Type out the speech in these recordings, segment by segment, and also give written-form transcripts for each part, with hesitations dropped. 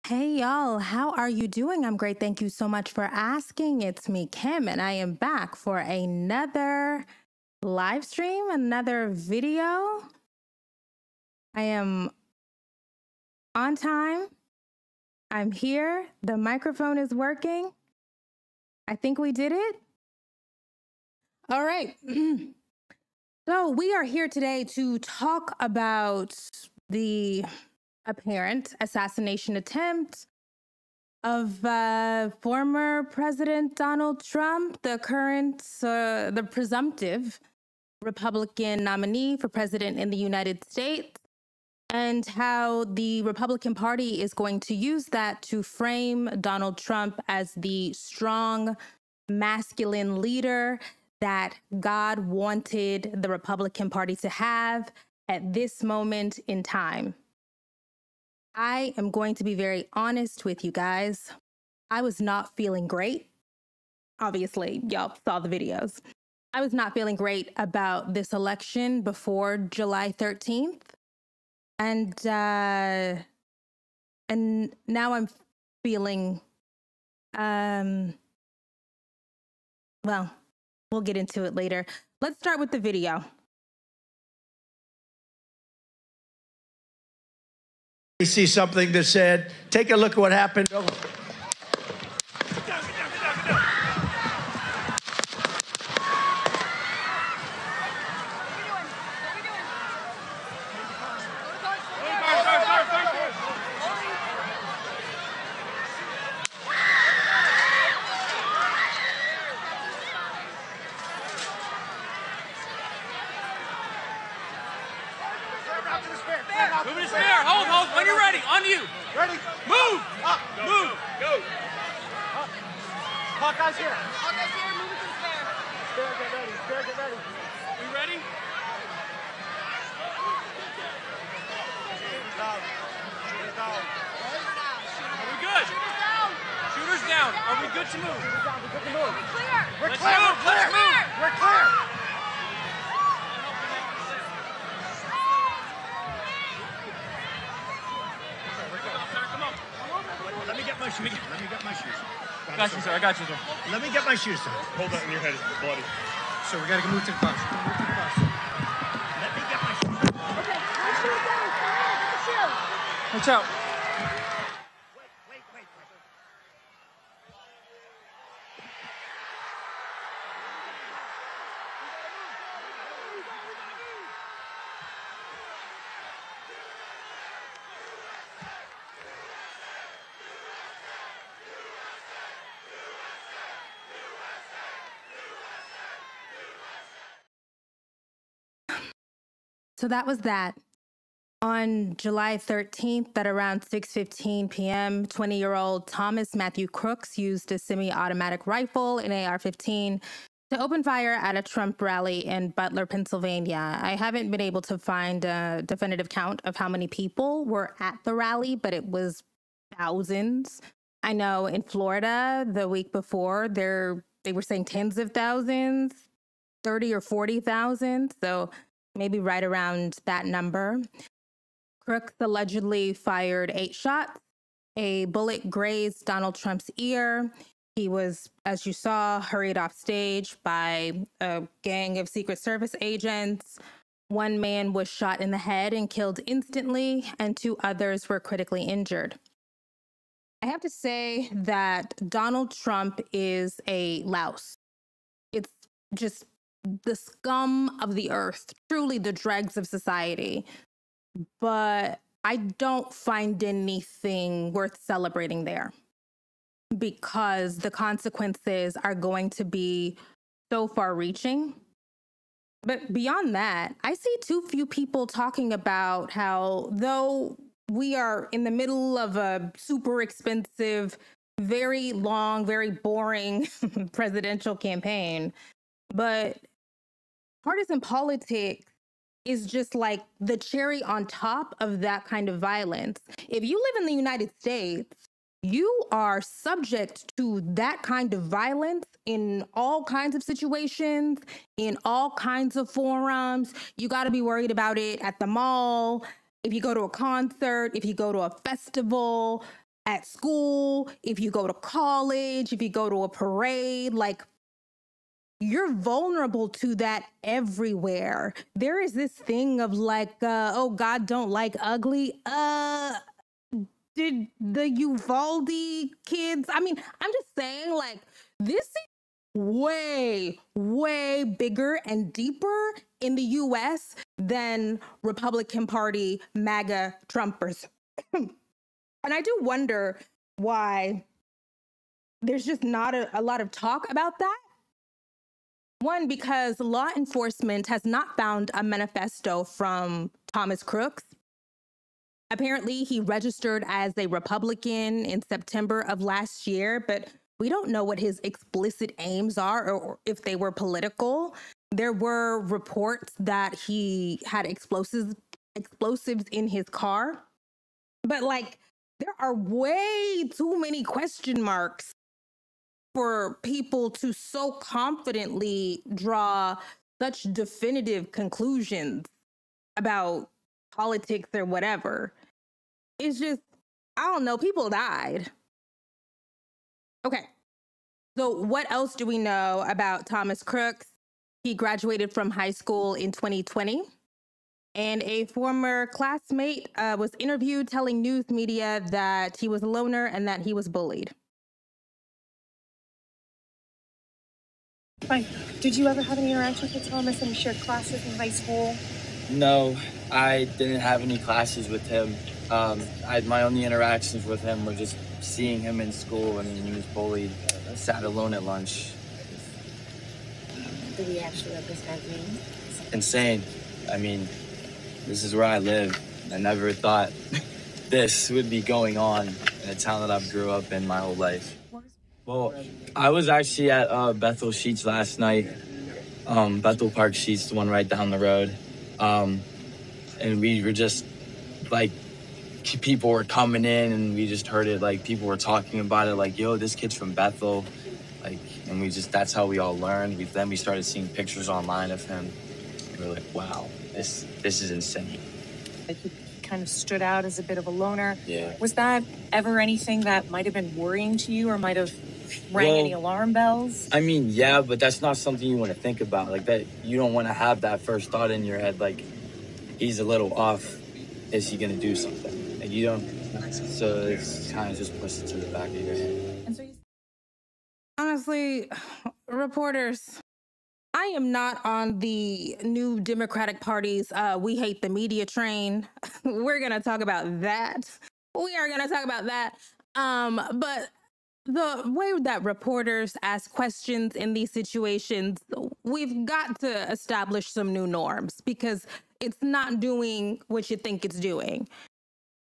Hey y'all, how are you doing? I'm great. Thank you so much for asking. It's me, Kim, and I am back for another live stream, another video. I am on time. I'm here. The microphone is working. I think we did it. All right. So, we are here today to talk about the apparent assassination attempt of former President Donald Trump, the presumptive Republican nominee for president in the United States, and how the Republican Party is going to use that to frame Donald Trump as the strong, masculine leader that God wanted the Republican Party to have at this moment in time. I am going to be very honest with you guys. I was not feeling great. Obviously, y'all saw the videos. I was not feeling great about this election before July 13th. And now I'm feeling well, we'll get into it later. Let's start with the video. We see something that said, take a look at what happened. Oh. Move to spare. Hold. When you're ready. On you. Ready? Move. Up. Move. Go. Hawkeye's here. Hawkeye's here. Move it to the spare. Spare, get ready. Spare, get ready. We ready? Are we good? Shooters down. Are we good to move? We're clear. Let's move. Let's move. We're clear. Come on. Let me get my shoes. Let me get my shoes. I got you, sir. I got you, sir. Let me get my shoes, sir. Hold that in your head, it's bloody. So we got to move to the bus. Move to the bus. Let me get my shoes. Okay. Put the shoes down. Put the shoes. Watch out. Wait. So that was that. On July 13th at around 6:15 p.m., 20-year-old Thomas Matthew Crooks used a semi-automatic rifle, an AR-15, to open fire at a Trump rally in Butler, Pennsylvania. I haven't been able to find a definitive count of how many people were at the rally, but it was thousands. I know in Florida the week before, they were saying tens of thousands, 30 or 40,000. So maybe right around that number. Crooks allegedly fired 8 shots. A bullet grazed Donald Trump's ear. He was, as you saw, hurried off stage by a gang of Secret Service agents. One man was shot in the head and killed instantly, and 2 others were critically injured. I have to say that Donald Trump is a louse. It's just the scum of the earth, truly the dregs of society. But I don't find anything worth celebrating there because the consequences are going to be so far-reaching. But beyond that, I see too few people talking about how, though we are in the middle of a super expensive, very long, very boring presidential campaign, but partisan politics is just like the cherry on top of that kind of violence. If you live in the United States, you are subject to that kind of violence in all kinds of situations, in all kinds of forums. You got to be worried about it at the mall, if you go to a concert, if you go to a festival. at school, if you go to college, if you go to a parade, like you're vulnerable to that everywhere. There is this thing of like, oh, God don't like ugly. Did the Uvalde kids? I mean, I'm just saying, like, this is way, way bigger and deeper in the US than Republican Party MAGA Trumpers. And I do wonder why there's just not a lot of talk about that. One, because law enforcement has not found a manifesto from Thomas Crooks. Apparently, he registered as a Republican in September of last year, but we don't know what his explicit aims are or if they were political. There were reports that he had explosives in his car. But like, there are way too many question marks for people to so confidently draw such definitive conclusions about politics or whatever. It's just, I don't know, people died. Okay, so what else do we know about Thomas Crooks? He graduated from high school in 2020, and a former classmate was interviewed telling news media that he was a loner and that he was bullied. Fine. Did you ever have any interactions with Thomas and shared classes in high school? No, I didn't have any classes with him. My only interactions with him were just seeing him in school and he was bullied. I sat alone at lunch. Did he actually represent me? Insane. I mean, this is where I live. I never thought this would be going on in a town that I've grew up in my whole life. Well, I was actually at Bethel Sheets last night. Bethel Park Sheets, the one right down the road. And we were just, like, people were coming in and we just heard it, like, people were talking about it, like, yo, this kid's from Bethel. Like, and that's how we all learned. Then we started seeing pictures online of him. We were like, wow, this is insane. Like, he kind of stood out as a bit of a loner. Yeah. Was that ever anything that might have been worrying to you or might have rang any alarm bells? I mean, yeah, but that's not something you want to think about. Like, that, you don't want to have that first thought in your head, like, he's a little off. Is he going to do something? Like, you don't, so it's kind of just pushed to the back of your head. And so Honestly, reporters, I am not on the new Democratic Party's we hate the media train. We're going to talk about that. We are going to talk about that. But the way that reporters ask questions in these situations, we've got to establish some new norms because it's not doing what you think it's doing.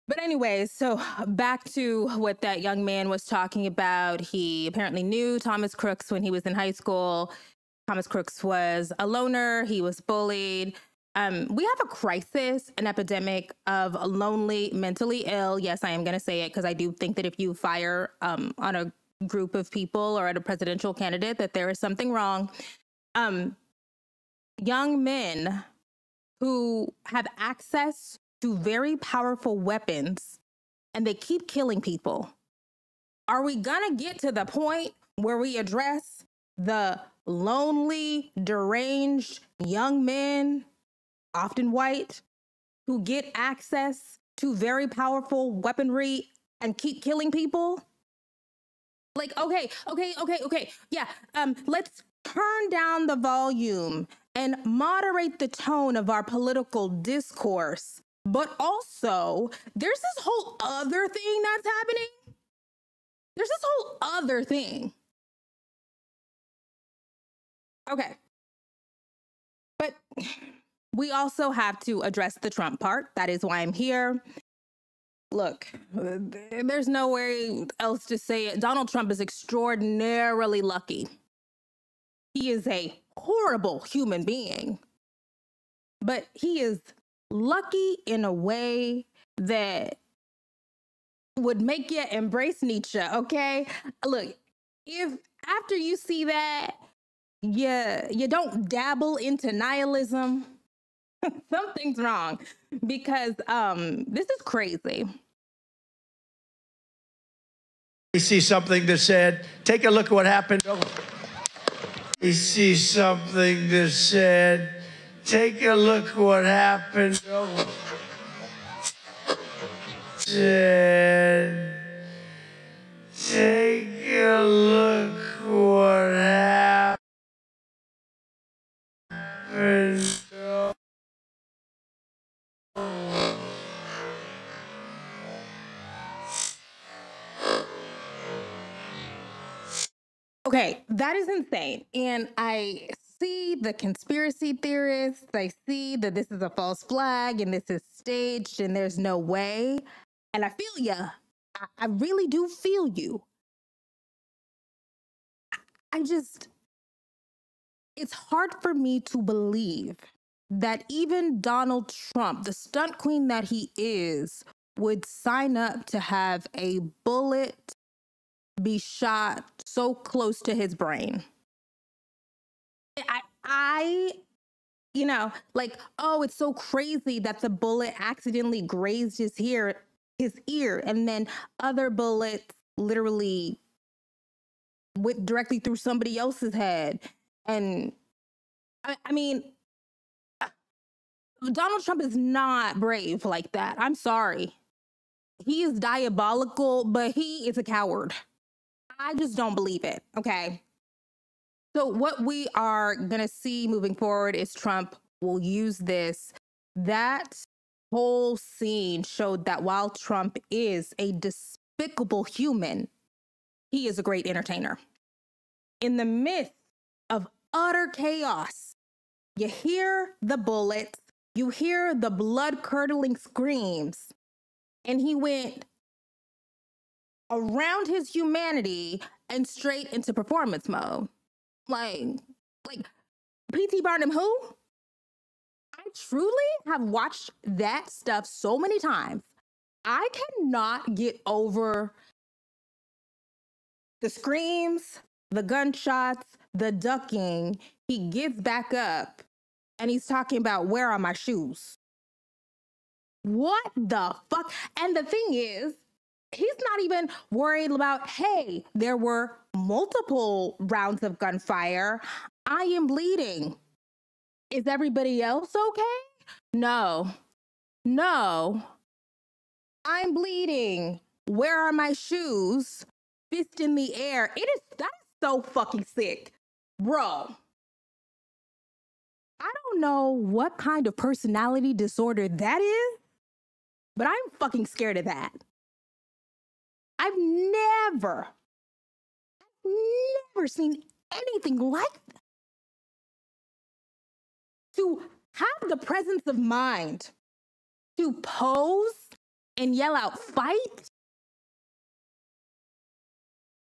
But anyways, so back to what that young man was talking about. He apparently knew Thomas Crooks when he was in high school. Thomas Crooks was a loner. He was bullied. We have a crisis, an epidemic of lonely, mentally ill. Yes, I am going to say it because I do think that if you fire on a group of people or at a presidential candidate, that there is something wrong. Young men who have access to very powerful weapons and they keep killing people. Are we going to get to the point where we address the lonely, deranged young men, often white, who get access to very powerful weaponry and keep killing people? Like, okay. Yeah, let's turn down the volume and moderate the tone of our political discourse. But also, there's this whole other thing that's happening. There's this whole other thing. Okay. But we also have to address the Trump part. That is why I'm here. Look, there's no way else to say it. Donald Trump is extraordinarily lucky. He is a horrible human being, but he is lucky in a way that would make you embrace Nietzsche, okay? Look, if after you see that, you don't dabble into nihilism, something's wrong, because this is crazy. You see something that said, take a look at what happened. You see something that said, take a look what happened. Said, take a look what happened. Okay, that is insane. And I see the conspiracy theorists. I see that this is a false flag and this is staged and there's no way. And I feel ya. I really do feel you. It's hard for me to believe that even Donald Trump, the stunt queen that he is, would sign up to have a bullet be shot so close to his brain. I like, oh, it's so crazy that the bullet accidentally grazed his ear, and then other bullets literally went directly through somebody else's head. And I mean, Donald Trump is not brave like that. I'm sorry. He is diabolical, but he is a coward. I just don't believe it. Okay. So what we are going to see moving forward is Trump will use this. That whole scene showed that while Trump is a despicable human, he is a great entertainer. In the midst of utter chaos, you hear the bullets, you hear the blood-curdling screams, and he went around his humanity and straight into performance mode. Like P.T. Barnum who? I truly have watched that stuff so many times. I cannot get over the screams, the gunshots, the ducking. He gets back up and he's talking about, where are my shoes? What the fuck? And the thing is, he's not even worried about, hey, there were multiple rounds of gunfire. I am bleeding. Is everybody else okay? No. I'm bleeding. Where are my shoes? Fist in the air. That is so fucking sick. Bro. I don't know what kind of personality disorder that is, but I'm fucking scared of that. I've never seen anything like that. To have the presence of mind to pose and yell out, fight?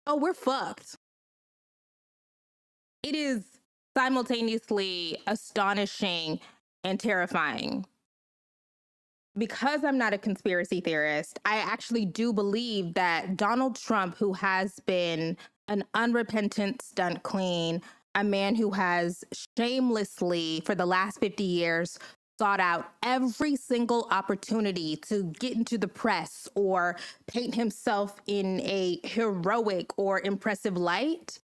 Oh, we're fucked. It is simultaneously astonishing and terrifying. Because I'm not a conspiracy theorist, I actually do believe that Donald Trump, who has been an unrepentant stunt queen, a man who has shamelessly, for the last 50 years, sought out every single opportunity to get into the press or paint himself in a heroic or impressive light,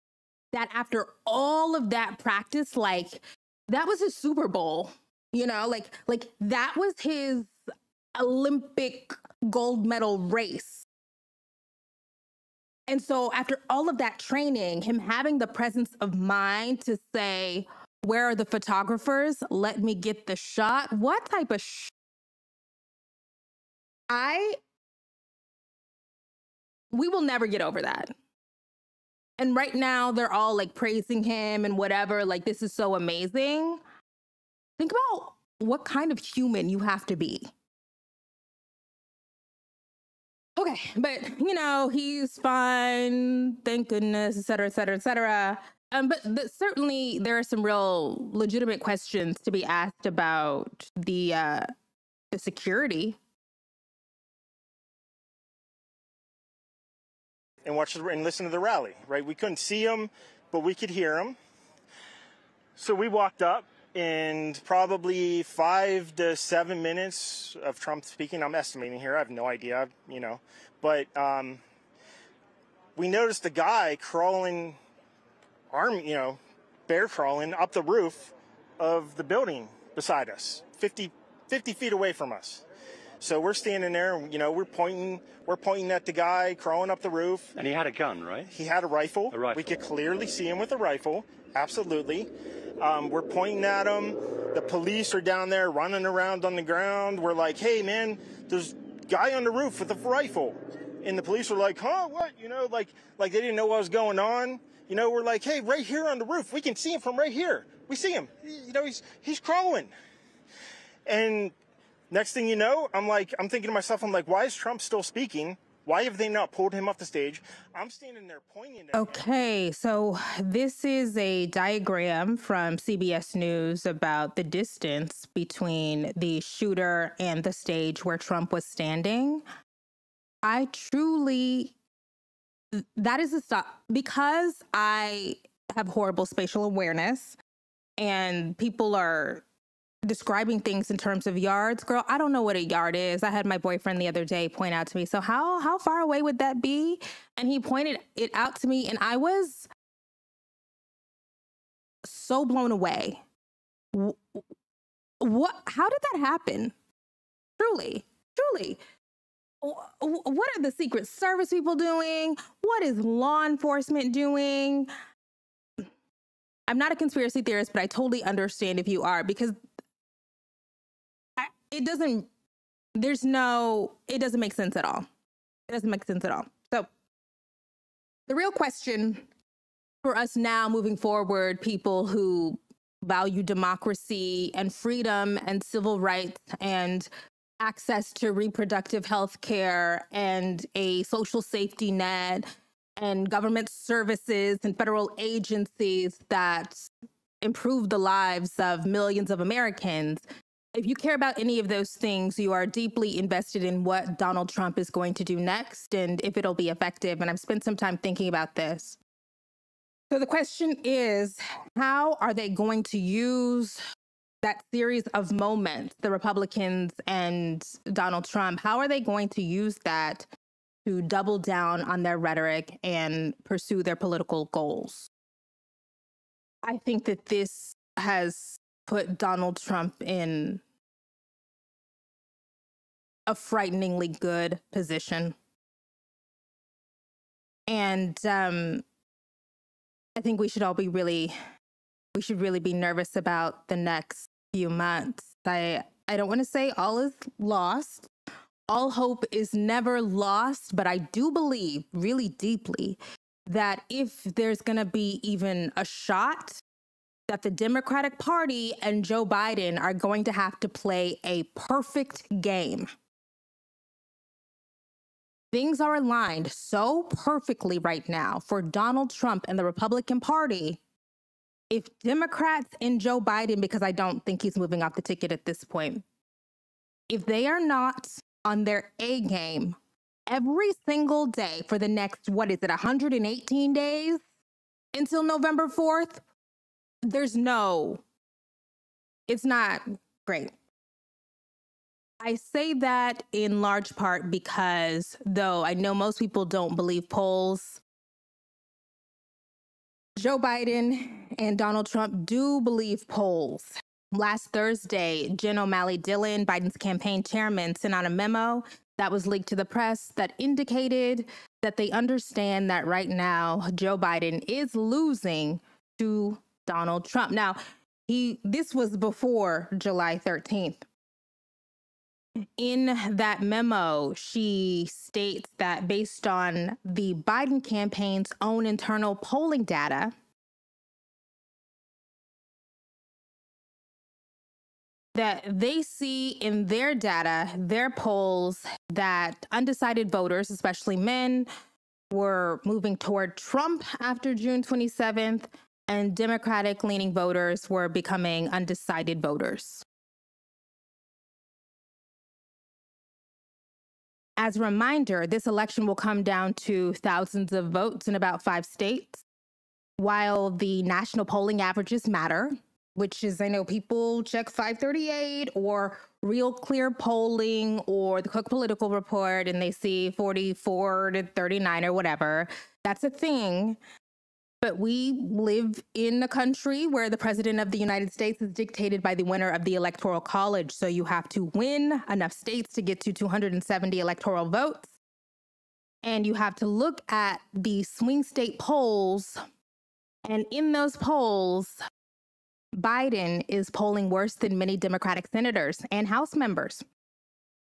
that after all of that practice, like, that was his Super Bowl, like that was his Olympic gold medal race. And so after all of that training, him having the presence of mind to say, where are the photographers? Let me get the shot. What type of we will never get over that. And right now they're all like praising him and whatever, like, this is so amazing. Think about what kind of human you have to be. Okay, but he's fine, thank goodness, et cetera, et cetera, et cetera. But certainly there are some real legitimate questions to be asked about the security. And watch and listen to the rally, right? We couldn't see him, but we could hear him. So we walked up, and probably 5 to 7 minutes of Trump speaking. I'm estimating here. I have no idea, but we noticed a guy crawling, bear crawling up the roof of the building beside us, 50 feet away from us. So we're standing there, we're pointing at the guy crawling up the roof. And he had a gun, right? He had a rifle. A rifle. We could clearly see him with a rifle. Absolutely. We're pointing at him. The police are down there running around on the ground. We're like, hey, man, there's a guy on the roof with a rifle. And the police were like, huh, what? Like they didn't know what was going on. We're like, hey, right here on the roof. We can see him from right here. We see him. He's crawling. And next thing you know, I'm thinking to myself, why is Trump still speaking? Why have they not pulled him off the stage? I'm standing there pointing at him. Okay, so this is a diagram from CBS News about the distance between the shooter and the stage where Trump was standing. That is a stop, because I have horrible spatial awareness and people are describing things in terms of yards. Girl, I don't know what a yard is. I had my boyfriend the other day point out to me, so how far away would that be? And he pointed it out to me and I was so blown away. How did that happen? Truly. What are the Secret Service people doing? What is law enforcement doing? I'm not a conspiracy theorist, but I totally understand if you are, because it doesn't make sense at all. It doesn't make sense at all. So the real question for us now moving forward, people who value democracy and freedom and civil rights and access to reproductive health care and a social safety net and government services and federal agencies that improve the lives of millions of Americans. If you care about any of those things, you are deeply invested in what Donald Trump is going to do next and if it'll be effective. And I've spent some time thinking about this. So the question is, how are they going to use that series of moments, the Republicans and Donald Trump, how are they going to use that to double down on their rhetoric and pursue their political goals? I think that this has put Donald Trump in a frighteningly good position. And I think we should really be nervous about the next few months. I don't want to say all is lost. All hope is never lost, but I do believe really deeply that if there's going to be even a shot, that the Democratic Party and Joe Biden are going to have to play a perfect game. Things are aligned so perfectly right now for Donald Trump and the Republican Party. If Democrats and Joe Biden, because I don't think he's moving off the ticket at this point, if they are not on their A game every single day for the next, 118 days until November 4th, it's not great. I say that in large part because, though I know most people don't believe polls, Joe Biden and Donald Trump do believe polls. Last Thursday, Jen O'Malley Dillon, Biden's campaign chairman, sent out a memo that was leaked to the press that indicated that they understand that right now Joe Biden is losing to Donald Trump. Now, this was before July 13th. In that memo, she states that based on the Biden campaign's own internal polling data, that they see in their data, their polls, that undecided voters, especially men, were moving toward Trump after June 27th, and Democratic-leaning voters were becoming undecided voters. As a reminder, this election will come down to thousands of votes in about 5 states. While the national polling averages matter, which is, I know people check 538 or Real Clear Polling or the Cook Political Report and they see 44 to 39 or whatever. That's a thing. But we live in a country where the president of the United States is dictated by the winner of the Electoral College. So you have to win enough states to get to 270 electoral votes. And you have to look at the swing state polls. And in those polls, Biden is polling worse than many Democratic senators and House members.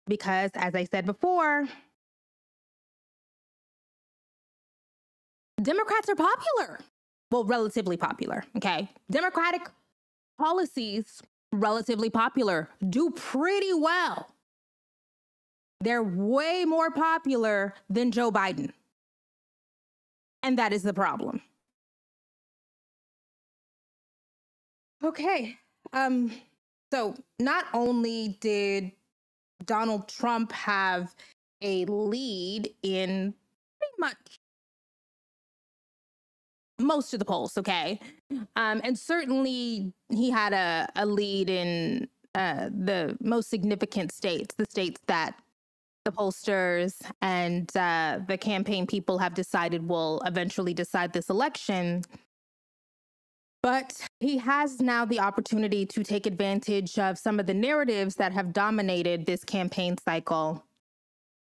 Because, as I said before, Democrats are popular. Well, relatively popular, okay? Democratic policies, relatively popular, do pretty well. They're way more popular than Joe Biden. And that is the problem. Okay, so not only did Donald Trump have a lead in pretty much most of the polls, okay? And certainly he had a lead in the most significant states, the states that the pollsters and the campaign people have decided will eventually decide this election. But he has now the opportunity to take advantage of some of the narratives that have dominated this campaign cycle.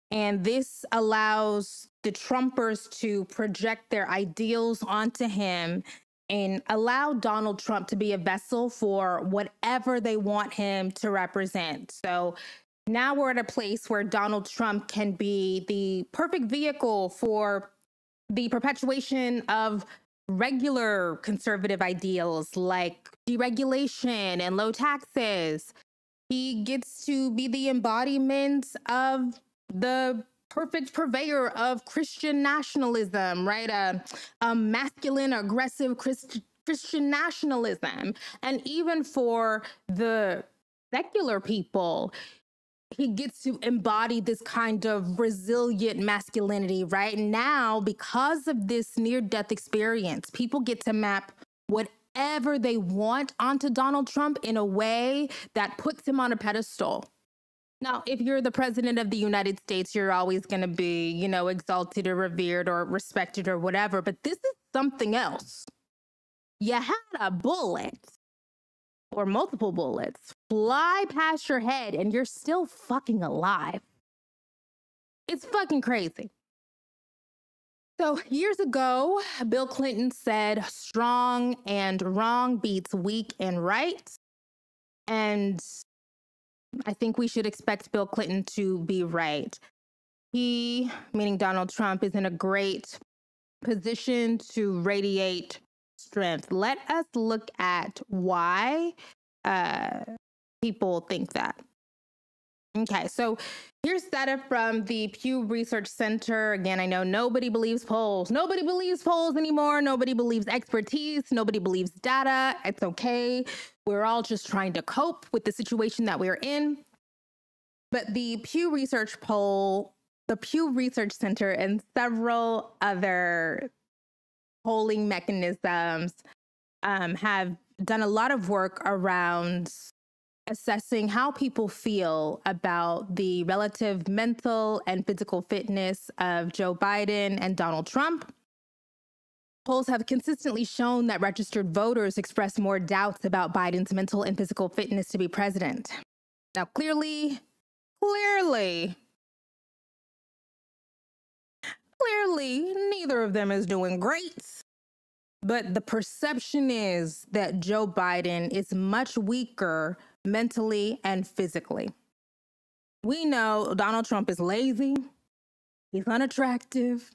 And this allows the Trumpers to project their ideals onto him and allow Donald Trump to be a vessel for whatever they want him to represent. So now we're at a place where Donald Trump can be the perfect vehicle for the perpetuation of regular conservative ideals like deregulation and low taxes. He gets to be the embodiment of the perfect purveyor of Christian nationalism, right? A masculine, aggressive Christian nationalism. And even for the secular people, he gets to embody this kind of resilient masculinity, right? Now, because of this near-death experience, people get to map whatever they want onto Donald Trump in a way that puts him on a pedestal. Now, if you're the president of the United States, you're always going to be, you know, exalted or revered or respected or whatever. But this is something else. You had a bullet or multiple bullets fly past your head and you're still fucking alive. It's fucking crazy. So years ago, Bill Clinton said strong and wrong beats weak and right. And I think we should expect Bill Clinton to be right. He, meaning Donald Trump, is in a great position to radiate strength. Let us look at why people think that. Okay, so here's data from the Pew Research Center. Again, I know nobody believes polls. Nobody believes polls anymore. Nobody believes expertise. Nobody believes data. It's okay. We're all just trying to cope with the situation that we're in. But the Pew Research poll, the Pew Research Center, and several other polling mechanisms have done a lot of work around assessing how people feel about the relative mental and physical fitness of Joe Biden and Donald Trump. Polls have consistently shown that registered voters express more doubts about Biden's mental and physical fitness to be president. Now, clearly, neither of them is doing great. But the perception is that Joe Biden is much weaker mentally and physically. We know Donald Trump is lazy. He's unattractive.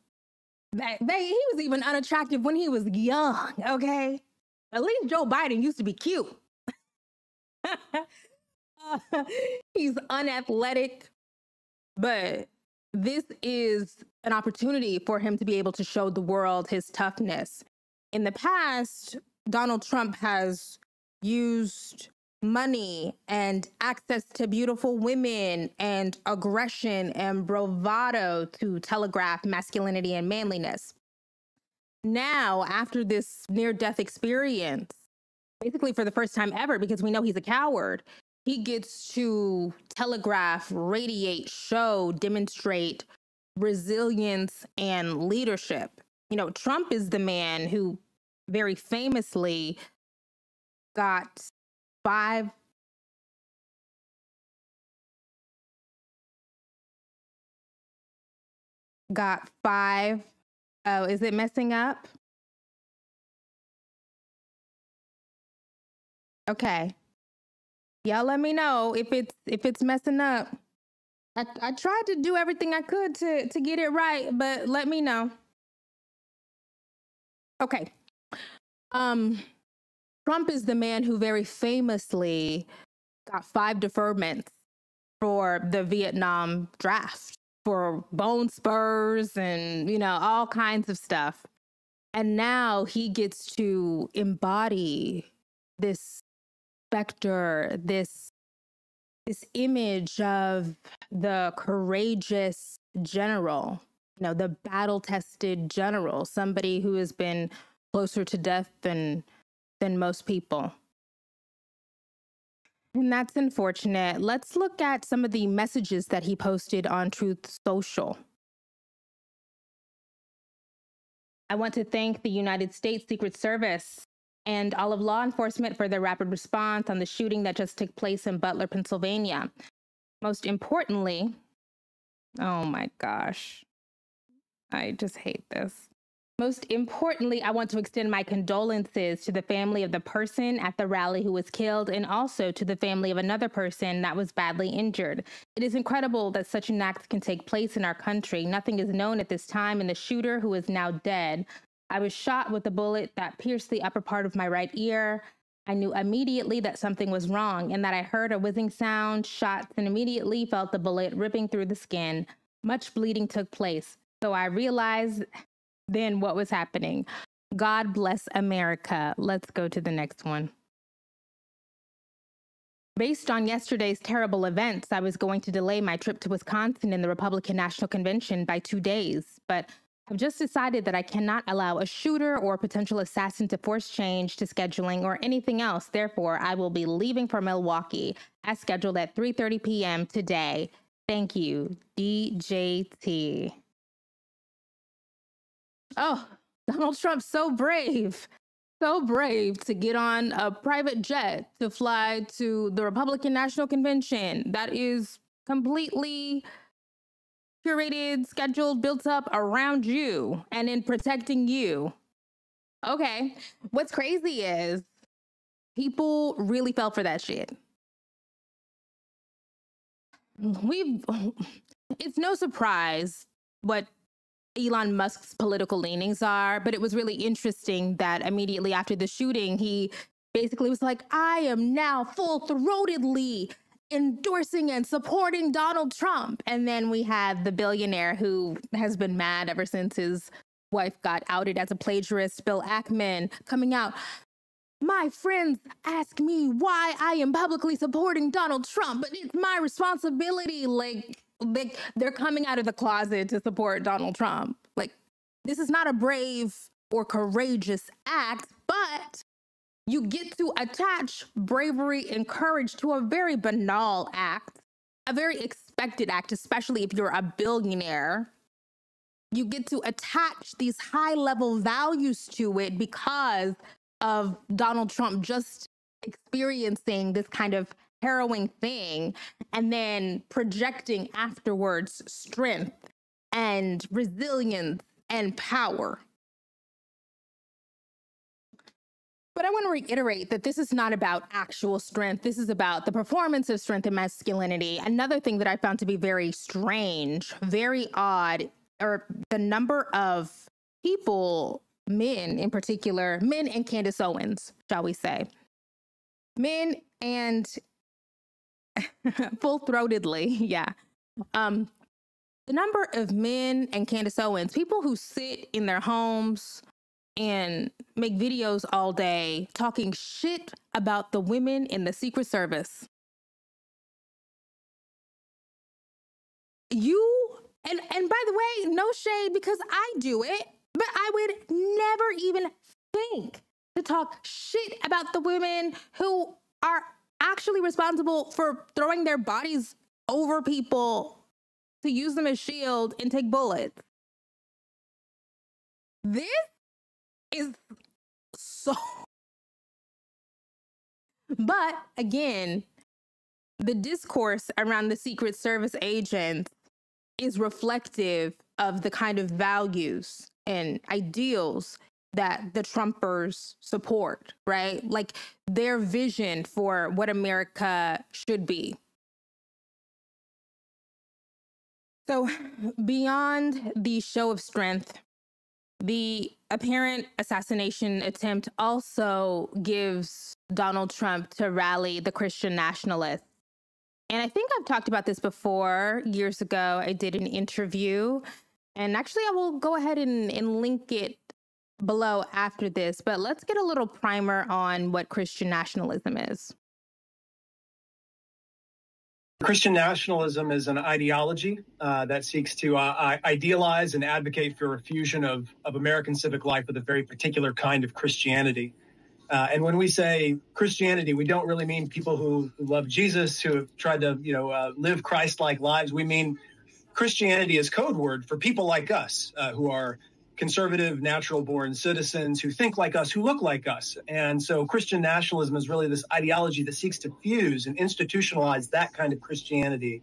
He was even unattractive when he was young, okay? At least Joe Biden used to be cute. He's unathletic. But this is an opportunity for him to be able to show the world his toughness. In the past, Donald Trump has used money and access to beautiful women and aggression and bravado to telegraph masculinity and manliness. Now, after this near-death experience, basically for the first time ever, because we know he's a coward, he gets to telegraph, radiate, show, demonstrate resilience and leadership. You know, Trump is the man who very famously got five oh, is it messing up? Okay. Y'all let me know if it's messing up. I tried to do everything I could to get it right, but let me know. Okay. Trump is the man who very famously got 5 deferments for the Vietnam draft, for bone spurs and, you know, all kinds of stuff. And now he gets to embody this specter, this image of the courageous general, you know, the battle-tested general, somebody who has been closer to death than most people. And that's unfortunate. Let's look at some of the messages that he posted on Truth Social. I want to thank the United States Secret Service and all of law enforcement for their rapid response on the shooting that just took place in Butler, Pennsylvania. Most importantly, oh my gosh, I just hate this. Most importantly, I want to extend my condolences to the family of the person at the rally who was killed, and also to the family of another person that was badly injured. It is incredible that such an act can take place in our country. Nothing is known at this time, and the shooter, who is now dead, I was shot with a bullet that pierced the upper part of my right ear. I knew immediately that something was wrong and that I heard a whizzing sound, shots, and immediately felt the bullet ripping through the skin. Much bleeding took place. So I realized then what was happening. God bless America. Let's go to the next one. Based on yesterday's terrible events, I was going to delay my trip to Wisconsin in the Republican National Convention by 2 days, but I've just decided that I cannot allow a shooter or a potential assassin to force change to scheduling or anything else. Therefore, I will be leaving for Milwaukee as scheduled at 3:30 p.m. today. Thank you, DJT. Oh, Donald Trump's so brave to get on a private jet to fly to the Republican National Convention. That is completely curated, scheduled, built up around you and in protecting you. Okay. What's crazy is people really fell for that shit. It's no surprise what Elon Musk's political leanings are, but it was really interesting that immediately after the shooting, he basically was like, I am now full-throatedly endorsing and supporting Donald Trump. And then we had the billionaire who has been mad ever since his wife got outed as a plagiarist, Bill Ackman, coming out. My friends ask me why I am publicly supporting Donald Trump, but it's my responsibility. Like, they're coming out of the closet to support Donald Trump. Like, this is not a brave or courageous act, but you get to attach bravery and courage to a very banal act, a very expected act, especially if you're a billionaire. You get to attach these high-level values to it because of Donald Trump just experiencing this kind of harrowing thing and then projecting afterwards strength and resilience and power. But I want to reiterate that this is not about actual strength. This is about the performance of strength and masculinity. Another thing that I found to be very strange, very odd, are the number of people, men in particular, men and Candace Owens, shall we say. Men and full-throatedly, yeah. The number of men and Candace Owens, people who sit in their homes and make videos all day talking shit about the women in the Secret Service. And by the way, no shade because I do it, but I would never even think to talk shit about the women who are actually responsible for throwing their bodies over people to use them as shield and take bullets. This is so... But again, the discourse around the Secret Service agents is reflective of the kind of values and ideals that the Trumpers support, right? Like their vision for what America should be. So beyond the show of strength, the apparent assassination attempt also gives Donald Trump to rally the Christian nationalists. And I think I've talked about this before. Years ago, I did an interview, and actually I will go ahead and link it below after this, but let's get a little primer on what Christian nationalism is. Christian nationalism is an ideology that seeks to idealize and advocate for a fusion of American civic life with a very particular kind of Christianity. And when we say Christianity, we don't really mean people who love Jesus, who have tried to, live Christ-like lives. We mean Christianity is code word for people like us who are conservative, natural-born citizens who think like us, who look like us. And so Christian nationalism is really this ideology that seeks to fuse and institutionalize that kind of Christianity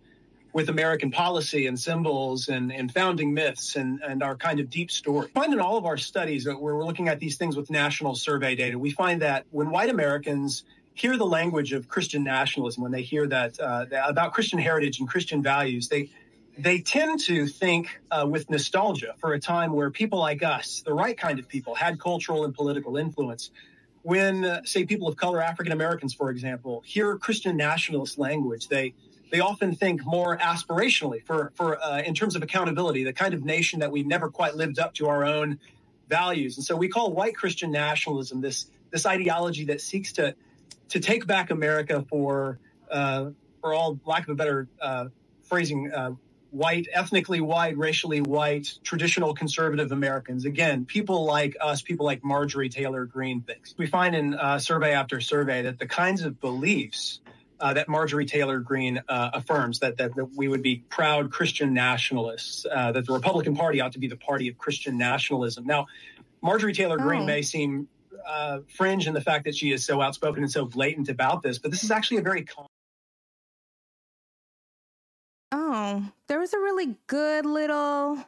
with American policy and symbols and founding myths and our kind of deep story. We find in all of our studies that where we're looking at these things with national survey data, we find that when white Americans hear the language of Christian nationalism, when they hear that about Christian heritage and Christian values, they tend to think with nostalgia for a time where people like us, the right kind of people, had cultural and political influence. When, say, people of color, African Americans, for example, hear Christian nationalist language, they often think more aspirationally for in terms of accountability, the kind of nation that we've never quite lived up to our own values. And so we call white Christian nationalism this ideology that seeks to take back America for all lack of a better phrasing, white, ethnically white, racially white, traditional conservative Americans. Again, people like us, people like Marjorie Taylor Greene thinks. We find in survey after survey that the kinds of beliefs that Marjorie Taylor Greene affirms, that we would be proud Christian nationalists, that the Republican Party ought to be the party of Christian nationalism. Now, Marjorie Taylor Greene may seem fringe in the fact that she is so outspoken and so blatant about this, but this is actually a very common. Oh, there was a really good little,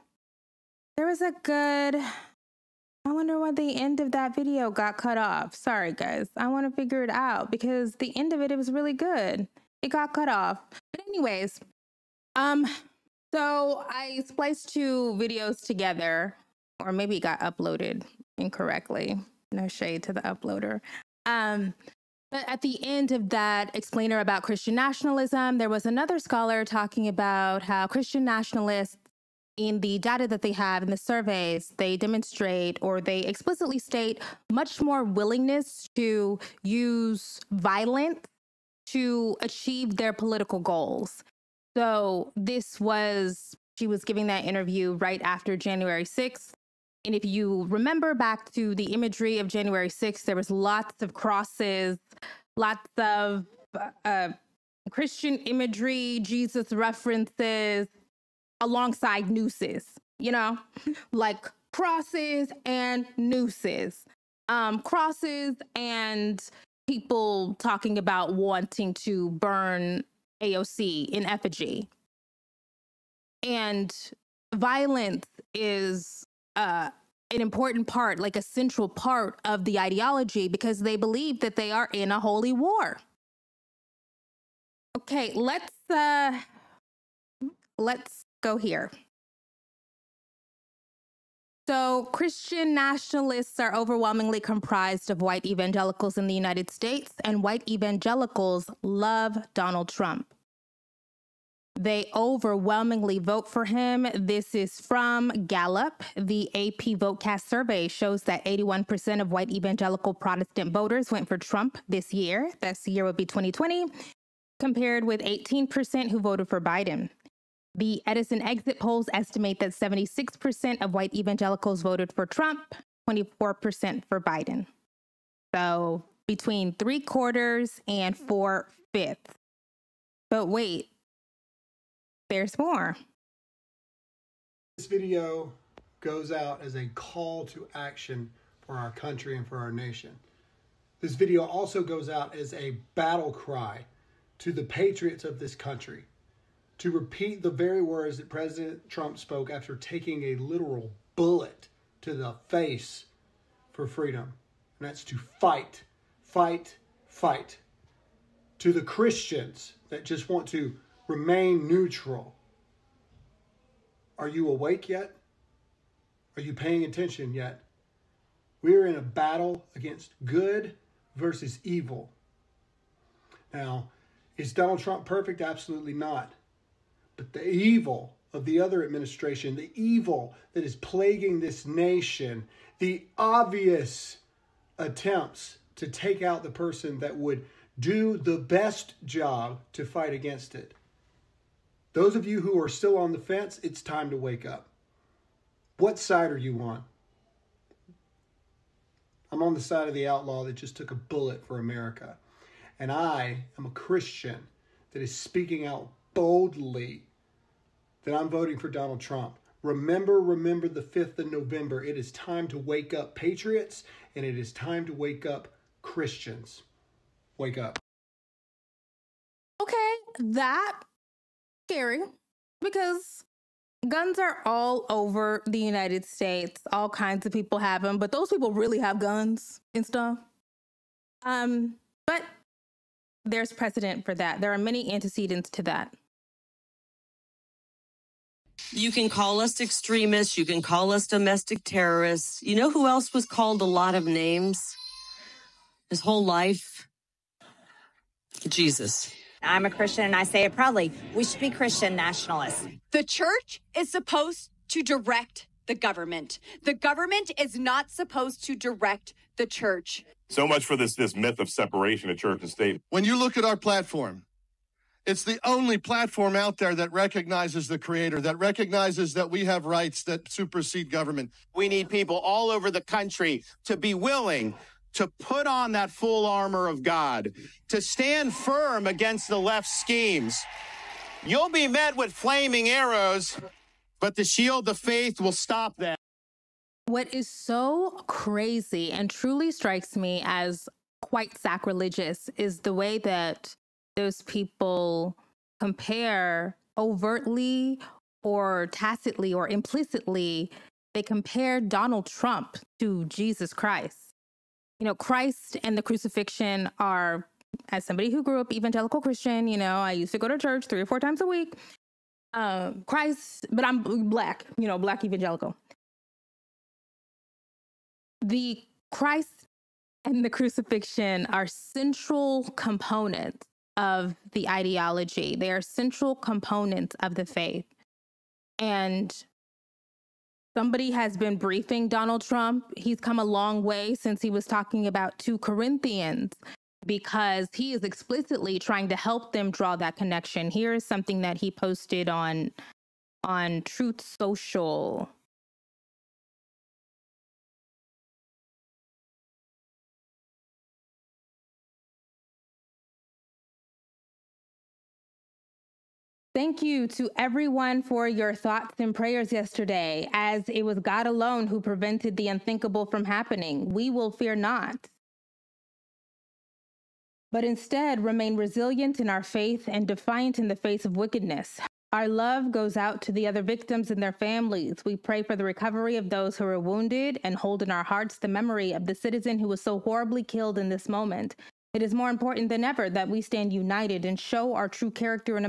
I wonder why the end of that video got cut off. Sorry, guys. I want to figure it out because the end of it was really good. It got cut off. But anyways, so I spliced two videos together, or maybe it got uploaded incorrectly. No shade to the uploader. But at the end of that explainer about Christian nationalism, there was another scholar talking about how Christian nationalists, in the data that they have in the surveys, they demonstrate or they explicitly state much more willingness to use violence to achieve their political goals. So she was giving that interview right after January 6th. And if you remember back to the imagery of January 6th, there was lots of crosses, lots of Christian imagery, Jesus references, alongside nooses, like crosses and nooses, crosses and people talking about wanting to burn AOC in effigy. And violence is an important part, like a central part of the ideology, because they believe that they are in a holy war. Okay, let's go here. So Christian nationalists are overwhelmingly comprised of white evangelicals in the United States, and white evangelicals love Donald Trump. They overwhelmingly vote for him. This is from Gallup. The AP VoteCast survey shows that 81% of white evangelical Protestant voters went for Trump this year. This year would be 2020, compared with 18% who voted for Biden. The Edison exit polls estimate that 76% of white evangelicals voted for Trump, 24% for Biden. So between 3/4 and 4/5. But wait, there's more. This video goes out as a call to action for our country and for our nation. This video also goes out as a battle cry to the patriots of this country to repeat the very words that President Trump spoke after taking a literal bullet to the face for freedom. And that's to fight, fight, fight. To the Christians that just want to remain neutral. Are you awake yet? Are you paying attention yet? We're in a battle against good versus evil. Now, is Donald Trump perfect? Absolutely not. But the evil of the other administration, the evil that is plaguing this nation, the obvious attempts to take out the person that would do the best job to fight against it. Those of you who are still on the fence, it's time to wake up. What side are you on? I'm on the side of the outlaw that just took a bullet for America. And I am a Christian that is speaking out boldly that I'm voting for Donald Trump. Remember the 5th of November. It is time to wake up, patriots, and it is time to wake up, Christians. Wake up. Okay, that's scary because guns are all over the United States. All kinds of people have them, but those people really have guns and stuff. But there's precedent for that. There are many antecedents to that. You can call us extremists. You can call us domestic terrorists. You know who else was called a lot of names his whole life? Jesus. I'm a Christian and I say it proudly. We should be Christian nationalists. The church is supposed to direct the government. The government is not supposed to direct the church. So much for this myth of separation of church and state. When you look at our platform, it's the only platform out there that recognizes the Creator, that recognizes that we have rights that supersede government. We need people all over the country to be willing to put on that full armor of God, to stand firm against the left's schemes. You'll be met with flaming arrows, but the shield of faith will stop that. What is so crazy and truly strikes me as quite sacrilegious is the way that those people compare overtly or tacitly or implicitly, they compare Donald Trump to Jesus Christ. You know, Christ and the crucifixion are, as somebody who grew up evangelical Christian, you know, I used to go to church 3 or 4 times a week. Christ, but I'm black, you know, black evangelical. The Christ and the crucifixion are central components of the ideology. They are central components of the faith. And somebody has been briefing Donald Trump. He's come a long way since he was talking about 2 Corinthians because he is explicitly trying to help them draw that connection. Here is something that he posted on Truth Social. Thank you to everyone for your thoughts and prayers yesterday, as it was God alone who prevented the unthinkable from happening. We will fear not, but instead remain resilient in our faith and defiant in the face of wickedness. Our love goes out to the other victims and their families. We pray for the recovery of those who are wounded and hold in our hearts the memory of the citizen who was so horribly killed in this moment. It is more important than ever that we stand united and show our true character as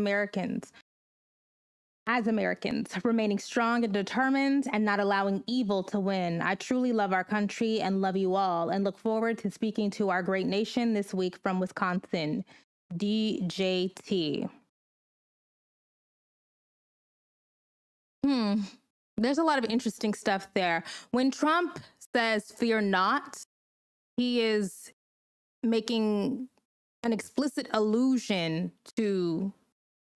Americans, remaining strong and determined and not allowing evil to win. I truly love our country and love you all and look forward to speaking to our great nation this week from Wisconsin. DJT. There's a lot of interesting stuff there. When Trump says fear not, he is making an explicit allusion to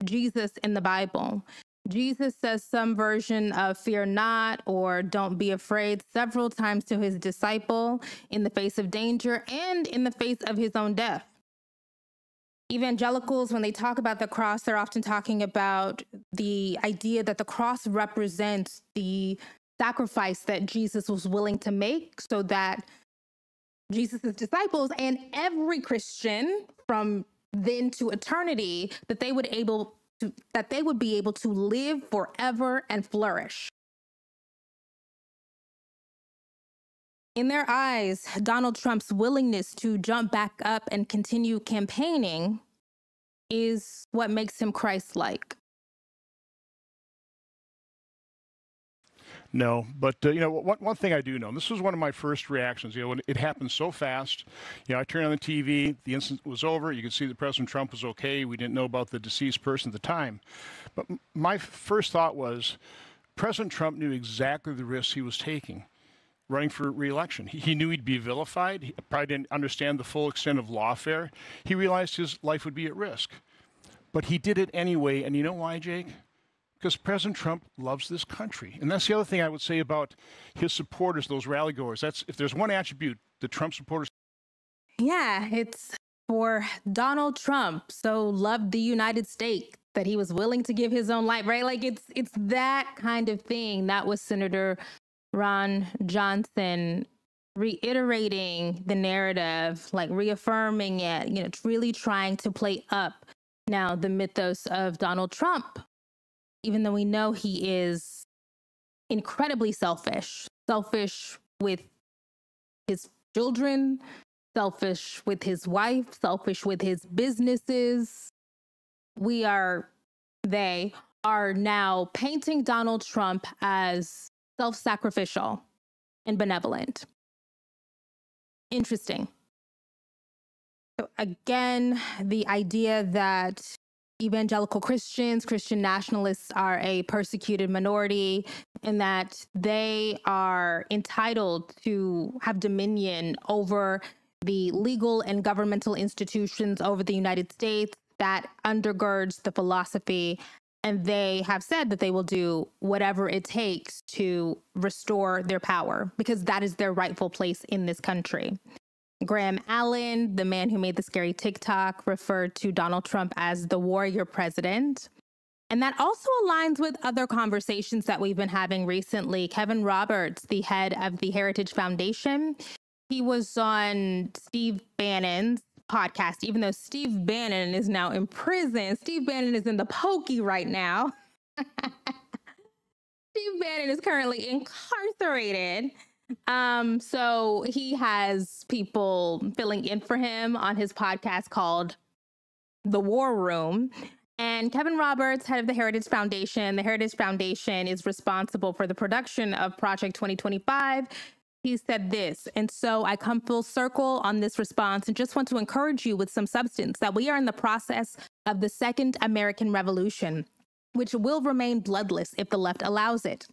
Jesus in the Bible. Jesus says some version of fear not or don't be afraid several times to his disciple in the face of danger and in the face of his own death. Evangelicals, when they talk about the cross, they're often talking about the idea that the cross represents the sacrifice that Jesus was willing to make so that Jesus' disciples and every Christian from then to eternity, that they would be able to live forever and flourish. In their eyes, Donald Trump's willingness to jump back up and continue campaigning is what makes him Christ-like. No, but one thing I do know, and this was one of my first reactions, when it happened so fast, I turned on the TV, the incident was over, you could see that President Trump was okay, we didn't know about the deceased person at the time. But my first thought was, President Trump knew exactly the risks he was taking, running for re-election. He knew he'd be vilified, he probably didn't understand the full extent of lawfare, he realized his life would be at risk. But he did it anyway, and you know why, Jake? Because President Trump loves this country. And that's the other thing I would say about his supporters, those rally goers. That's, if there's one attribute the Trump supporters. Yeah, it's for Donald Trump so loved the United States that he was willing to give his own life, right? Like it's that kind of thing. That was Senator Ron Johnson reiterating the narrative, like reaffirming it, it's really trying to play up now the mythos of Donald Trump. Even though we know he is incredibly selfish with his children, selfish with his wife, selfish with his businesses. They are now painting Donald Trump as self-sacrificial and benevolent. Interesting. So again, the idea that evangelical Christians, Christian nationalists are a persecuted minority and that they are entitled to have dominion over the legal and governmental institutions over the United States, that undergirds the philosophy. And they have said that they will do whatever it takes to restore their power because that is their rightful place in this country. Graham Allen, the man who made the scary TikTok, referred to Donald Trump as the warrior president. And that also aligns with other conversations that we've been having recently. Kevin Roberts, the head of the Heritage Foundation, he was on Steve Bannon's podcast, even though Steve Bannon is now in prison. Steve Bannon is in the pokey right now. Steve Bannon is currently incarcerated. So he has people filling in for him on his podcast called The War Room. And Kevin Roberts, head of the Heritage Foundation is responsible for the production of Project 2025. He said this, and so I come full circle on this response and just want to encourage you with some substance that we are in the process of the Second American Revolution, which will remain bloodless if the left allows it.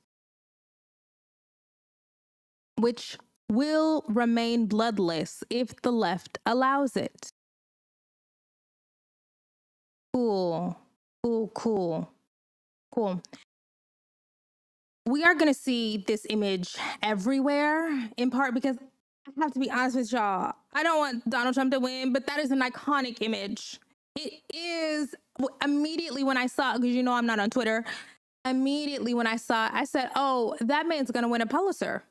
Which will remain bloodless if the left allows it. Cool. We are going to see this image everywhere, in part because I have to be honest with y'all. I don't want Donald Trump to win, but that is an iconic image. It is. Immediately when I saw it, because I'm not on Twitter, immediately when I saw it, I said, oh, that man's going to win a Pulitzer.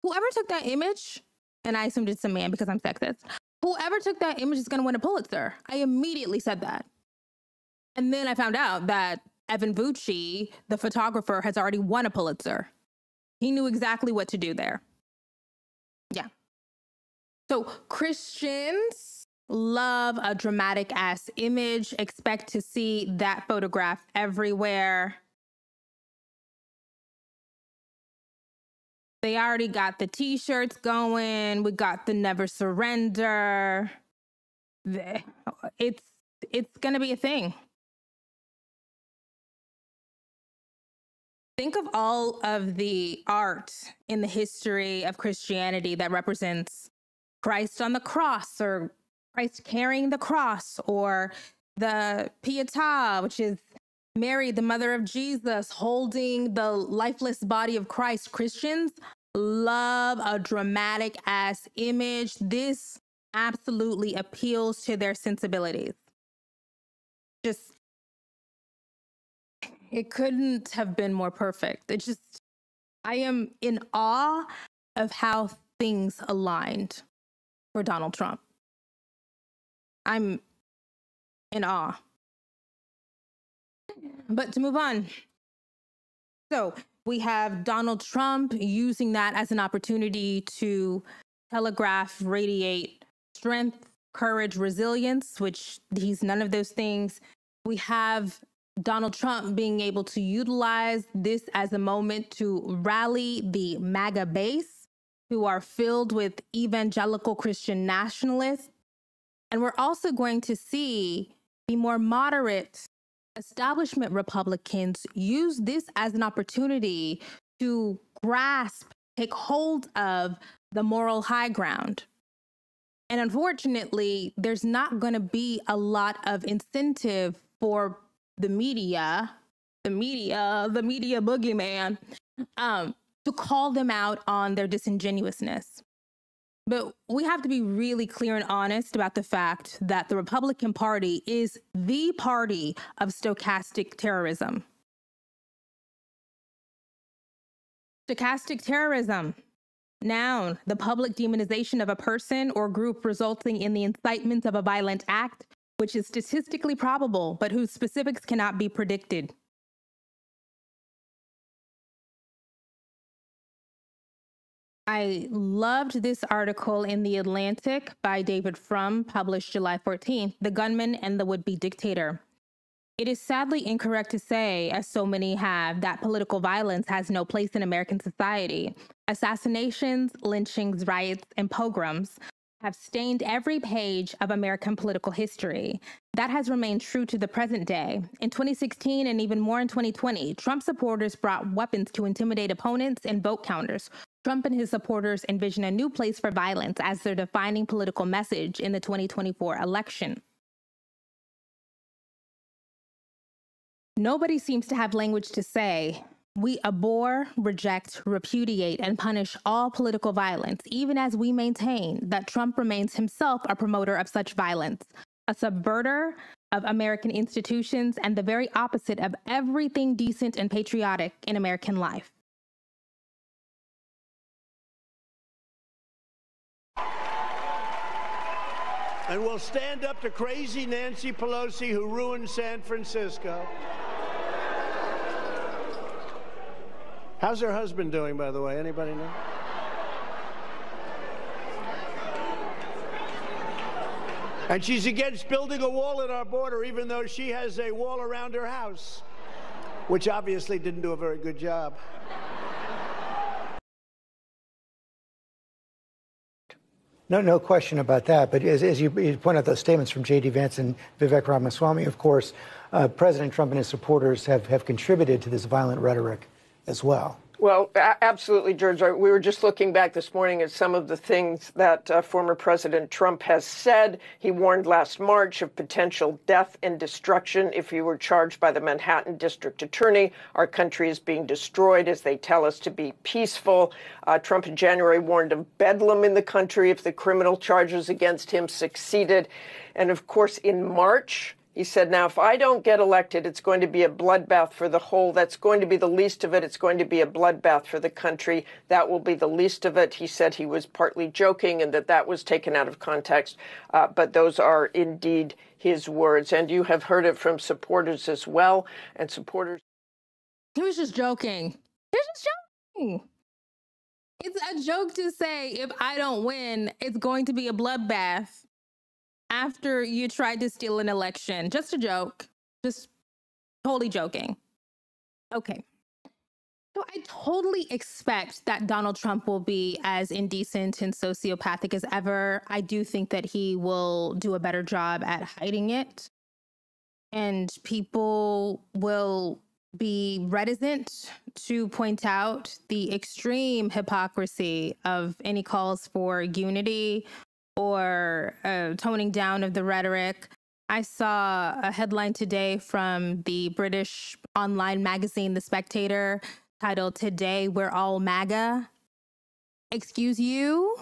Whoever took that image, and I assumed it's a man because I'm sexist, whoever took that image is going to win a Pulitzer. I immediately said that. And then I found out that Evan Vucci, the photographer, has already won a Pulitzer. He knew exactly what to do there. Yeah. So Christians love a dramatic ass image, expect to see that photograph everywhere. They already got the t-shirts going. We got the never surrender. It's going to be a thing. Think of all of the art in the history of Christianity that represents Christ on the cross or Christ carrying the cross or the Pietà, which is Mary, the mother of Jesus, holding the lifeless body of Christ. Christians love a dramatic ass image. This absolutely appeals to their sensibilities. Just, it couldn't have been more perfect. I am in awe of how things aligned for Donald Trump. I'm in awe. But to move on. So we have Donald Trump using that as an opportunity to telegraph, radiate strength, courage, resilience, which he's none of those things. We have Donald Trump being able to utilize this as a moment to rally the MAGA base, who are filled with evangelical Christian nationalists. And we're also going to see the more moderate establishment Republicans use this as an opportunity to grasp, take hold of the moral high ground. And unfortunately, there's not going to be a lot of incentive for the media boogeyman, to call them out on their disingenuousness. But we have to be really clear and honest about the fact that the Republican Party is the party of stochastic terrorism. Stochastic terrorism. Noun, the public demonization of a person or group resulting in the incitement of a violent act, which is statistically probable, but whose specifics cannot be predicted. I loved this article in The Atlantic by David Frum, published July 14th, The Gunman and the Would-Be Dictator. It is sadly incorrect to say, as so many have, that political violence has no place in American society. Assassinations, lynchings, riots, and pogroms have stained every page of American political history. That has remained true to the present day. In 2016 and even more in 2020, Trump supporters brought weapons to intimidate opponents and vote counters. Trump and his supporters envision a new place for violence as their defining political message in the 2024 election. Nobody seems to have language to say, we abhor, reject, repudiate, and punish all political violence, even as we maintain that Trump remains himself a promoter of such violence, a subverter of American institutions, and the very opposite of everything decent and patriotic in American life. And we'll stand up to crazy Nancy Pelosi, who ruined San Francisco. How's her husband doing, by the way? Anybody know? And she's against building a wall at our border, even though she has a wall around her house, which obviously didn't do a very good job. No question about that. But as you point out, those statements from J.D. Vance and Vivek Ramaswamy, of course, President Trump and his supporters have contributed to this violent rhetoric as well. Well, absolutely, George. We were just looking back this morning at some of the things that former President Trump has said. He warned last March of potential death and destruction if he were charged by the Manhattan District Attorney. Our country is being destroyed as they tell us to be peaceful. Trump in January warned of bedlam in the country if the criminal charges against him succeeded. And of course, in March, he said, now, if I don't get elected, it's going to be a bloodbath for the whole. That's going to be the least of it. It's going to be a bloodbath for the country. That will be the least of it. He said he was partly joking and that was taken out of context. But those are indeed his words. And you have heard it from supporters as well. And supporters. He was just joking. He was just joking. It's a joke to say, if I don't win, it's going to be a bloodbath. After you tried to steal an election. Just a joke. Just totally joking. Okay. So I totally expect that Donald Trump will be as indecent and sociopathic as ever. I do think that he will do a better job at hiding it. And people will be reticent to point out the extreme hypocrisy of any calls for unity or toning down of the rhetoric. I saw a headline today from the British online magazine, The Spectator, titled, "Today We're All MAGA." Excuse you?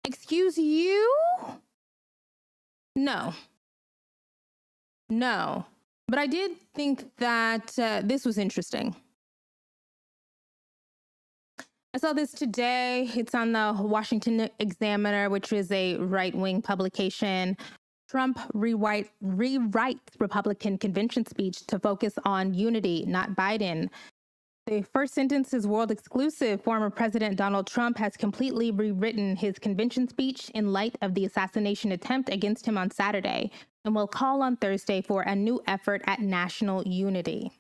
Excuse you? No. No. But I did think that this was interesting. I saw this today. It's on the Washington Examiner, which is a right-wing publication. Trump rewrites Republican convention speech to focus on unity, not Biden. The first sentence is world exclusive. Former President Donald Trump has completely rewritten his convention speech in light of the assassination attempt against him on Saturday and will call on Thursday for a new effort at national unity.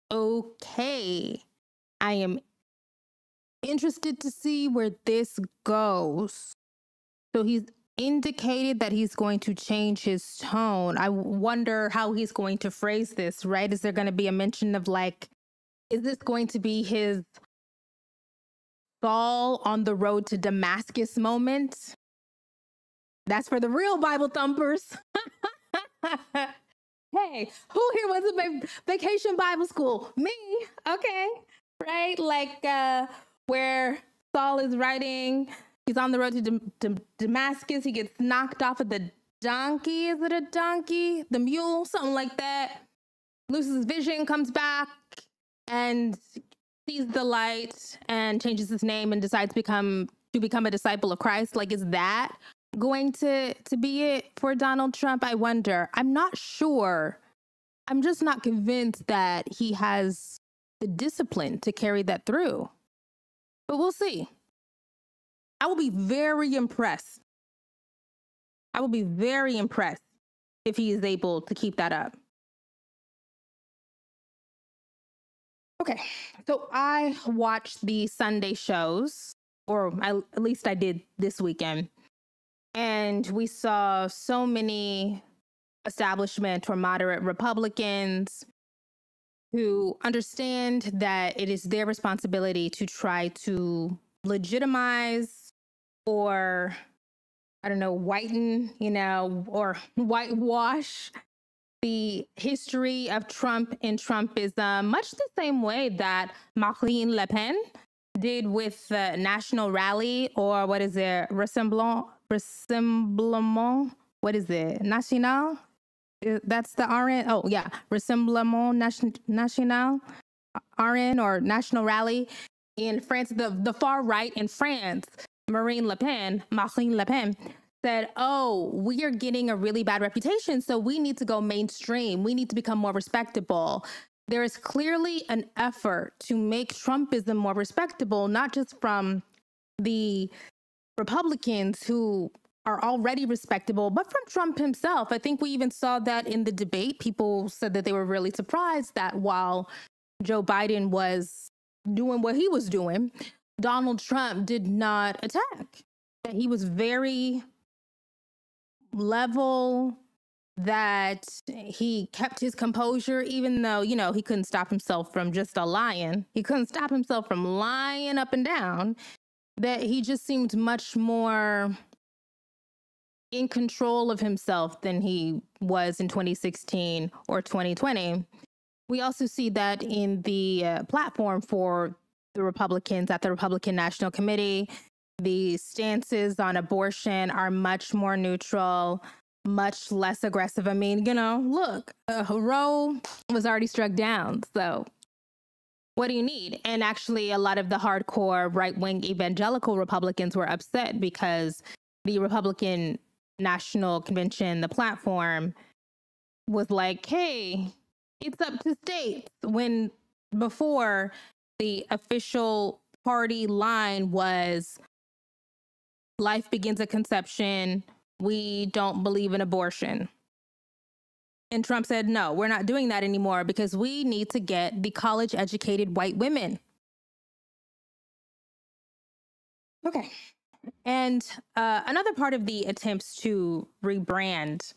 Okay. I am interested to see where this goes. So he's indicated that he's going to change his tone. I wonder how he's going to phrase this, right? Is there going to be a mention of, like, is this going to be his Saul on the road to Damascus moment? That's for the real Bible thumpers. Hey, who here was at Vacation Bible School? Me. Okay. Right? Like where Saul is riding, he's on the road to Damascus. He gets knocked off of the donkey. Is it a donkey? The mule? Something like that. Loses his vision, comes back, and sees the light and changes his name and decides to become a disciple of Christ. Like, is that going to be it for Donald Trump? I wonder. I'm not sure. I'm just not convinced that he has the discipline to carry that through. But we'll see. I will be very impressed. I will be very impressed if he is able to keep that up. Okay, so I watched the Sunday shows, or at least I did this weekend. And we saw so many establishment or moderate Republicans who understand that it is their responsibility to try to legitimize or, I don't know, whiten, or whitewash the history of Trump and Trumpism, much the same way that Marine Le Pen did with the National Rally, or what is it, Rassemblement, what is it, National? That's the RN. Oh, yeah, Rassemblement National, RN, or National Rally in France, the far right in France. Marine Le Pen said, oh, we are getting a really bad reputation, so we need to go mainstream. We need to become more respectable. There is clearly an effort to make Trumpism more respectable, not just from the Republicans who are already respectable, but from Trump himself. I think we even saw that in the debate. People said that they were really surprised that while Joe Biden was doing what he was doing, Donald Trump did not attack. That he was very level, that he kept his composure, even though, he couldn't stop himself from just a lying. He couldn't stop himself from lying up and down. That he just seemed much more in control of himself than he was in 2016 or 2020. We also see that in the platform for the Republicans at the Republican National Committee. The stances on abortion are much more neutral, much less aggressive. I mean, look, Roe was already struck down. So what do you need? And actually, a lot of the hardcore right-wing evangelical Republicans were upset because the Republican National Convention, the platform, was like, hey, it's up to states, when before the official party line was life begins at conception. We don't believe in abortion. And Trump said, no, we're not doing that anymore because we need to get the college-educated white women. Okay. And another part of the attempts to rebrand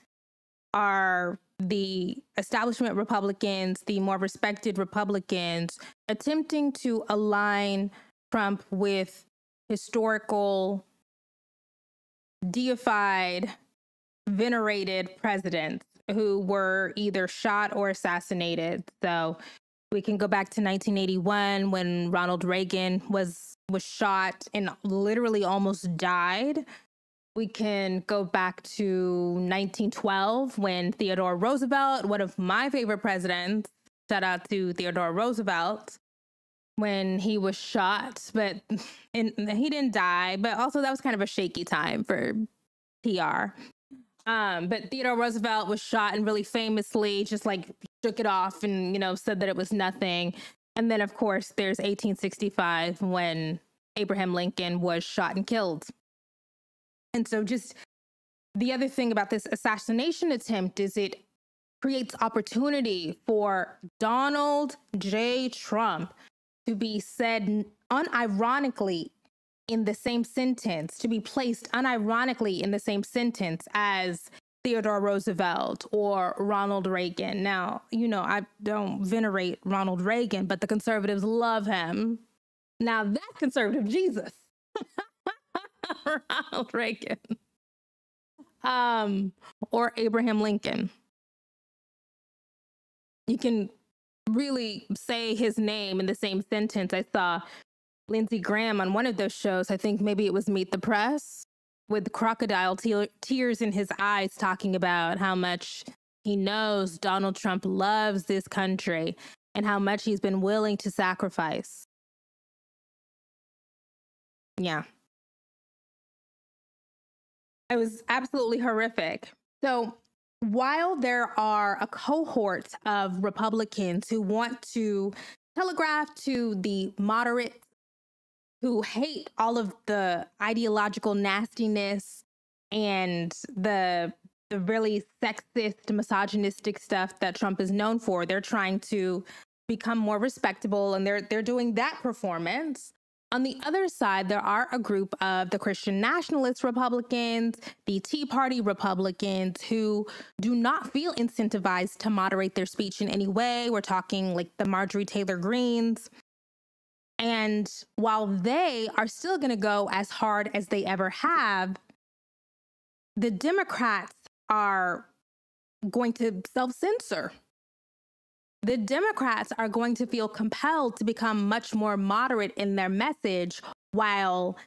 are the establishment Republicans, the more respected Republicans, attempting to align Trump with historical, deified, venerated presidents who were either shot or assassinated. So we can go back to 1981 when Ronald Reagan was shot and literally almost died. We can go back to 1912 when Theodore Roosevelt, one of my favorite presidents, shout out to Theodore Roosevelt, when he was shot, but he didn't die. But also that was kind of a shaky time for TR. But Theodore Roosevelt was shot and really famously just like shook it off and, you know, said that it was nothing. And then, of course, there's 1865 when Abraham Lincoln was shot and killed. And so just the other thing about this assassination attempt is it creates opportunity for Donald J. Trump to be said unironically in the same sentence, to be placed unironically in the same sentence as Theodore Roosevelt or Ronald Reagan. Now, you know, I don't venerate Ronald Reagan, but the conservatives love him. Now that's conservative Jesus. Ronald Reagan. Or Abraham Lincoln. You can really say his name in the same sentence. I saw Lindsey Graham on one of those shows, I think maybe it was Meet the Press, with crocodile tears in his eyes talking about how much he knows Donald Trump loves this country and how much he's been willing to sacrifice. Yeah. It was absolutely horrific. So while there are a cohort of Republicans who want to telegraph to the moderates who hate all of the ideological nastiness and the really sexist, misogynistic stuff that Trump is known for, they're trying to become more respectable, and they're doing that performance. On the other side, there are a group of the Christian nationalist Republicans, the Tea Party Republicans, who do not feel incentivized to moderate their speech in any way. We're talking like the Marjorie Taylor Greenes. And while they are still going to go as hard as they ever have, the Democrats are going to self-censor. The Democrats are going to feel compelled to become much more moderate in their message, while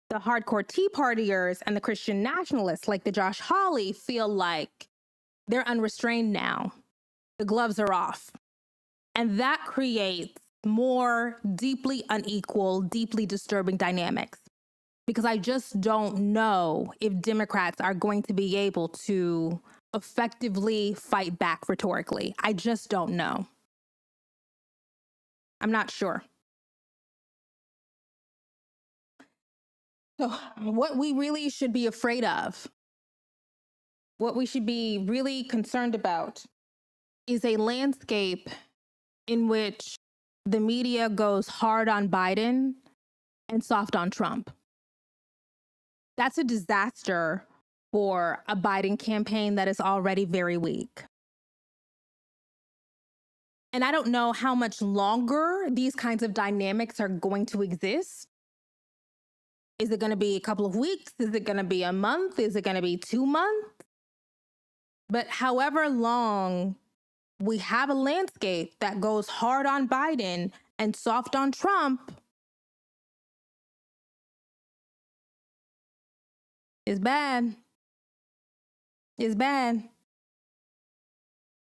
the hardcore Tea Partiers and the Christian nationalists, like the Josh Hawley, feel like they're unrestrained now. The gloves are off. And that creates more deeply unequal, deeply disturbing dynamics. Because I just don't know if Democrats are going to be able to effectively fight back rhetorically. I just don't know. I'm not sure. So what we really should be afraid of, what we should be really concerned about, is a landscape in which the media goes hard on Biden and soft on Trump. That's a disaster for a Biden campaign that is already very weak. And I don't know how much longer these kinds of dynamics are going to exist. Is it going to be a couple of weeks? Is it going to be a month? Is it going to be 2 months? But however long we have a landscape that goes hard on Biden and soft on Trump, it's bad. It's bad.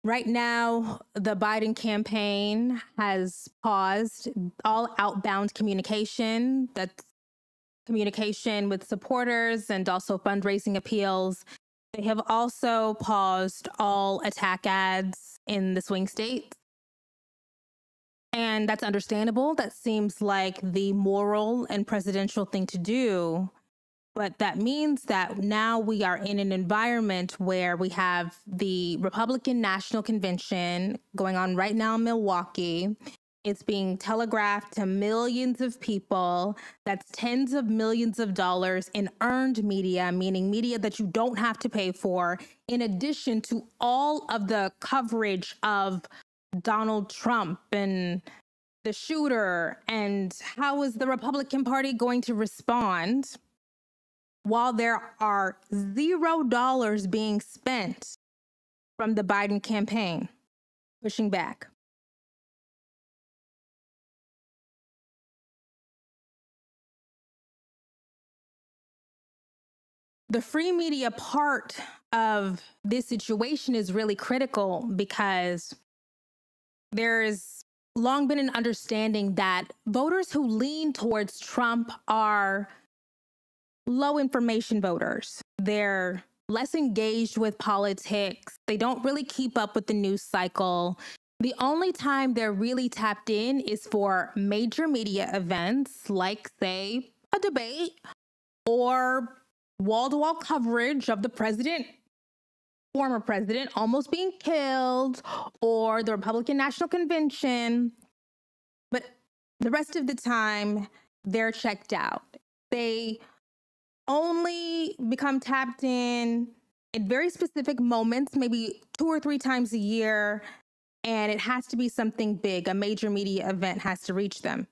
Right now, the Biden campaign has paused all outbound communication. That's communication with supporters and also fundraising appeals. They have also paused all attack ads in the swing states. And that's understandable. That seems like the moral and presidential thing to do. But that means that now we are in an environment where we have the Republican National Convention going on right now in Milwaukee. It's being telegraphed to millions of people. That's tens of millions of dollars in earned media, meaning media that you don't have to pay for, in addition to all of the coverage of Donald Trump and the shooter, and how is the Republican Party going to respond while there are $0 being spent from the Biden campaign pushing back? The free media part of this situation is really critical because there's long been an understanding that voters who lean towards Trump are low information voters. They're less engaged with politics. They don't really keep up with the news cycle. The only time they're really tapped in is for major media events like, say, a debate or wall-to-wall coverage of the president, former president, almost being killed, or the Republican National Convention. But the rest of the time, they're checked out. They only become tapped in at very specific moments, maybe 2 or 3 times a year, and it has to be something big. A major media event has to reach them.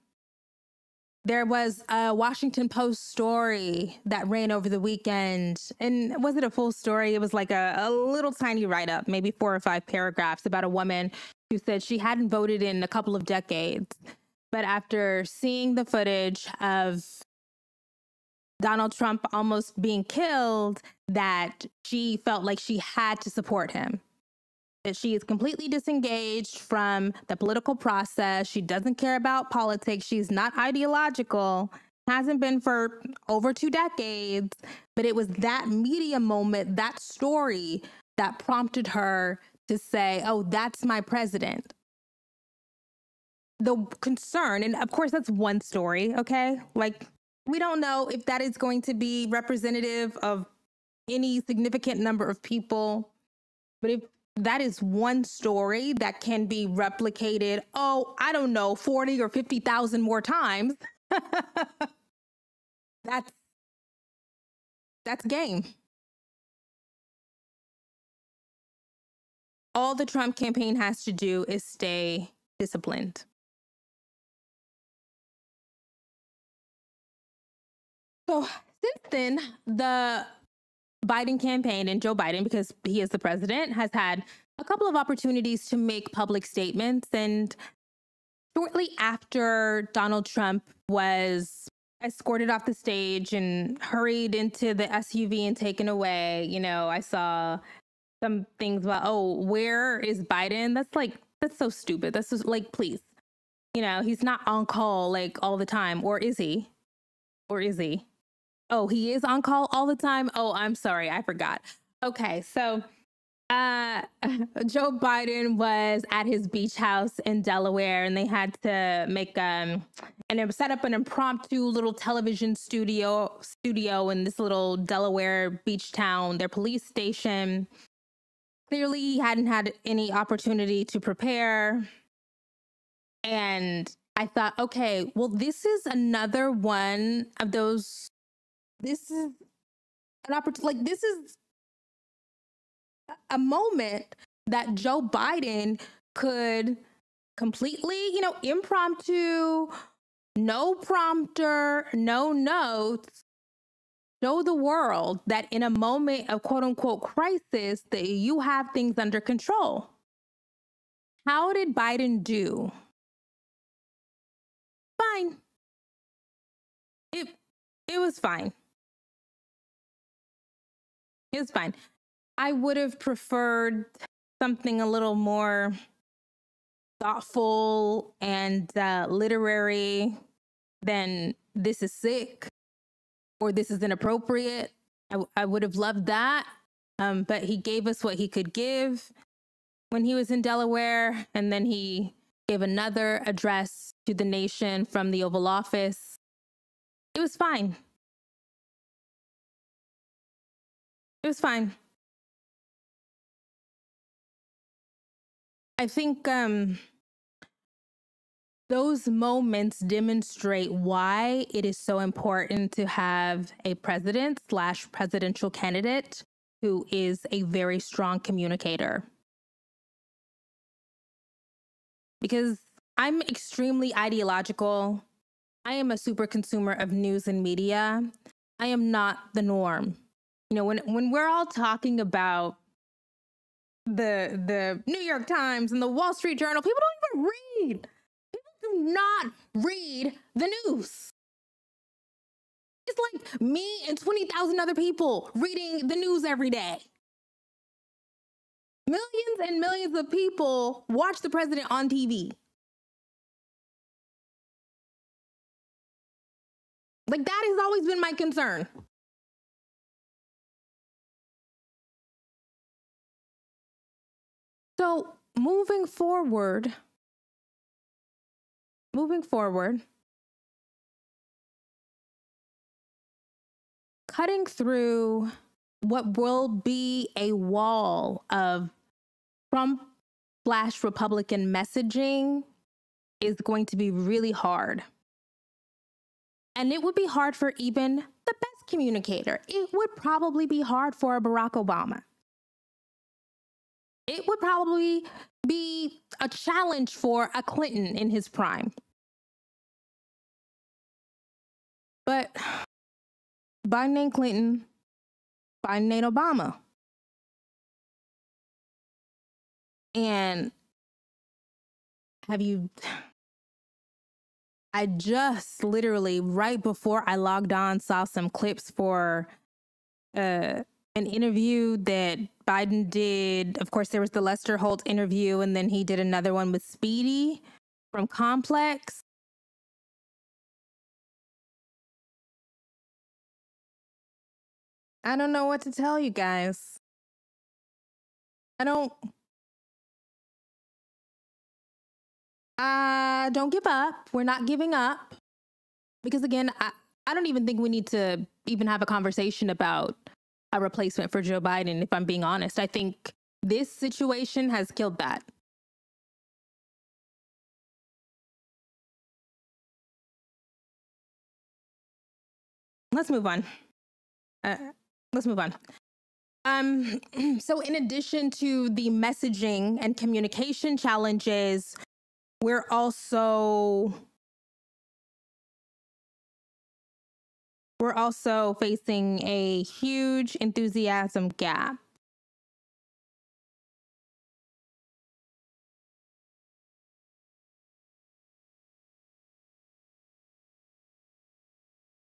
There was a Washington Post story that ran over the weekend, and was it a full story? It was like a little tiny write-up, maybe 4 or 5 paragraphs, about a woman who said she hadn't voted in a couple of decades. But after seeing the footage of Donald Trump almost being killed, that she felt like she had to support him. That she is completely disengaged from the political process. She doesn't care about politics. She's not ideological, hasn't been for over 2 decades. But it was that media moment, that story, that prompted her to say, oh, that's my president. The concern, and of course, that's one story, okay? Like, we don't know if that is going to be representative of any significant number of people. But if that is one story that can be replicated, oh, I don't know, 40 or 50,000 more times, that's game. All the Trump campaign has to do is stay disciplined. So since then, the Biden campaign and Joe Biden, because he is the president, has had a couple of opportunities to make public statements. And shortly after Donald Trump was escorted off the stage and hurried into the SUV and taken away, you know, I saw some things about, oh, where is Biden? That's so stupid. That's just like, please, you know, he's not on call like all the time. Or is he? Or is he? Oh, he is on call all the time? Oh, I'm sorry. I forgot. Okay, so Joe Biden was at his beach house in Delaware, and they had to make and set up an impromptu little television studio in this little Delaware beach town, their police station. Clearly, he hadn't had any opportunity to prepare. And I thought, okay, well, this is another one of those. This is an opportunity. Like, this is a moment that Joe Biden could completely, you know, impromptu, no prompter, no notes, show the world that in a moment of quote unquote crisis, that you have things under control. How did Biden do? Fine. It was fine. It was fine. I would have preferred something a little more thoughtful and literary than "this is sick" or "this is inappropriate." I would have loved that. But he gave us what he could give when he was in Delaware. And then he gave another address to the nation from the Oval Office. It was fine. It was fine. I think those moments demonstrate why it is so important to have a president/presidential candidate who is a very strong communicator. Because I'm extremely ideological. I am a super consumer of news and media. I am not the norm. You know, when we're all talking about the New York Times and the Wall Street Journal, people don't even read. People do not read the news. It's like me and 20,000 other people reading the news every day. Millions and millions of people watch the president on TV. Like, that has always been my concern. So moving forward, cutting through what will be a wall of Trump/Republican messaging is going to be really hard. And it would be hard for even the best communicator. It would probably be hard for a Barack Obama. It would probably be a challenge for a Clinton in his prime. But Biden ain't Clinton. Biden ain't Obama. And I just literally right before I logged on saw some clips for an interview that Biden did. Of course, there was the Lester Holt interview, and then he did another one with Speedy from Complex. I don't know what to tell you guys. Don't give up. We're not giving up. Because again, I don't even think we need to even have a conversation about a replacement for Joe Biden, if I'm being honest. I think this situation has killed that. Let's move on. So in addition to the messaging and communication challenges, we're also facing a huge enthusiasm gap.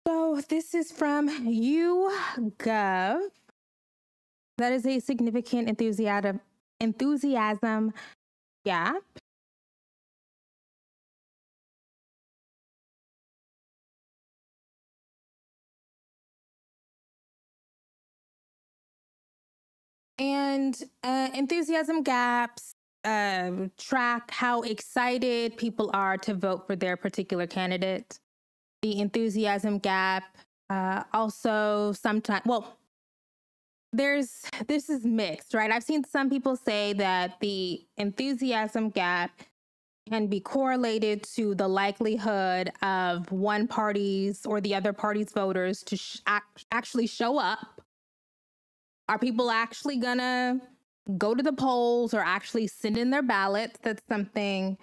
So this is from YouGov. That is a significant enthusiasm gap. And enthusiasm gaps track how excited people are to vote for their particular candidate. The enthusiasm gap also sometimes, this is mixed, right? I've seen some people say that the enthusiasm gap can be correlated to the likelihood of one party's or the other party's voters to actually show up. Are people actually gonna go to the polls or actually send in their ballots? That's something.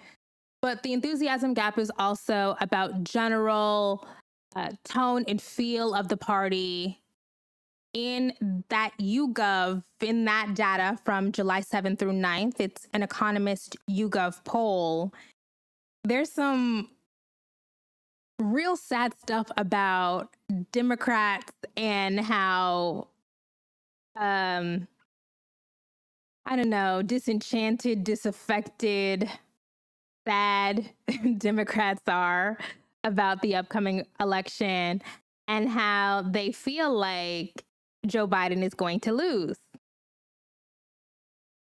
But the enthusiasm gap is also about general tone and feel of the party. In that YouGov, in that data from July 7th through 9th, it's an Economist YouGov poll. There's some real sad stuff about Democrats and how, I don't know, disenchanted, disaffected, sad Democrats are about the upcoming election and how they feel like Joe Biden is going to lose.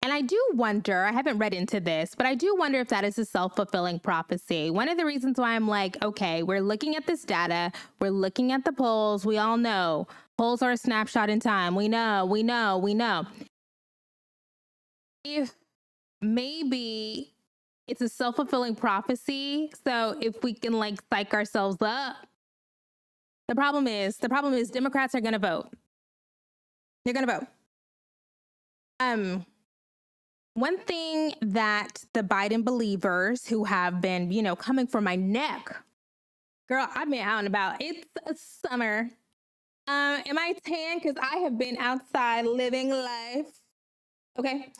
And I do wonder, I haven't read into this, but I do wonder if that is a self-fulfilling prophecy. One of the reasons why I'm like, okay, we're looking at this data, we're looking at the polls, we all know polls are a snapshot in time. We know. If maybe it's a self-fulfilling prophecy, so if we can like psych ourselves up, the problem is Democrats are going to vote. They're going to vote. One thing that the Biden believers who have been, coming for my neck, girl, I've been out and about. It's a summer. Am I tan? Because I have been outside living life. Okay.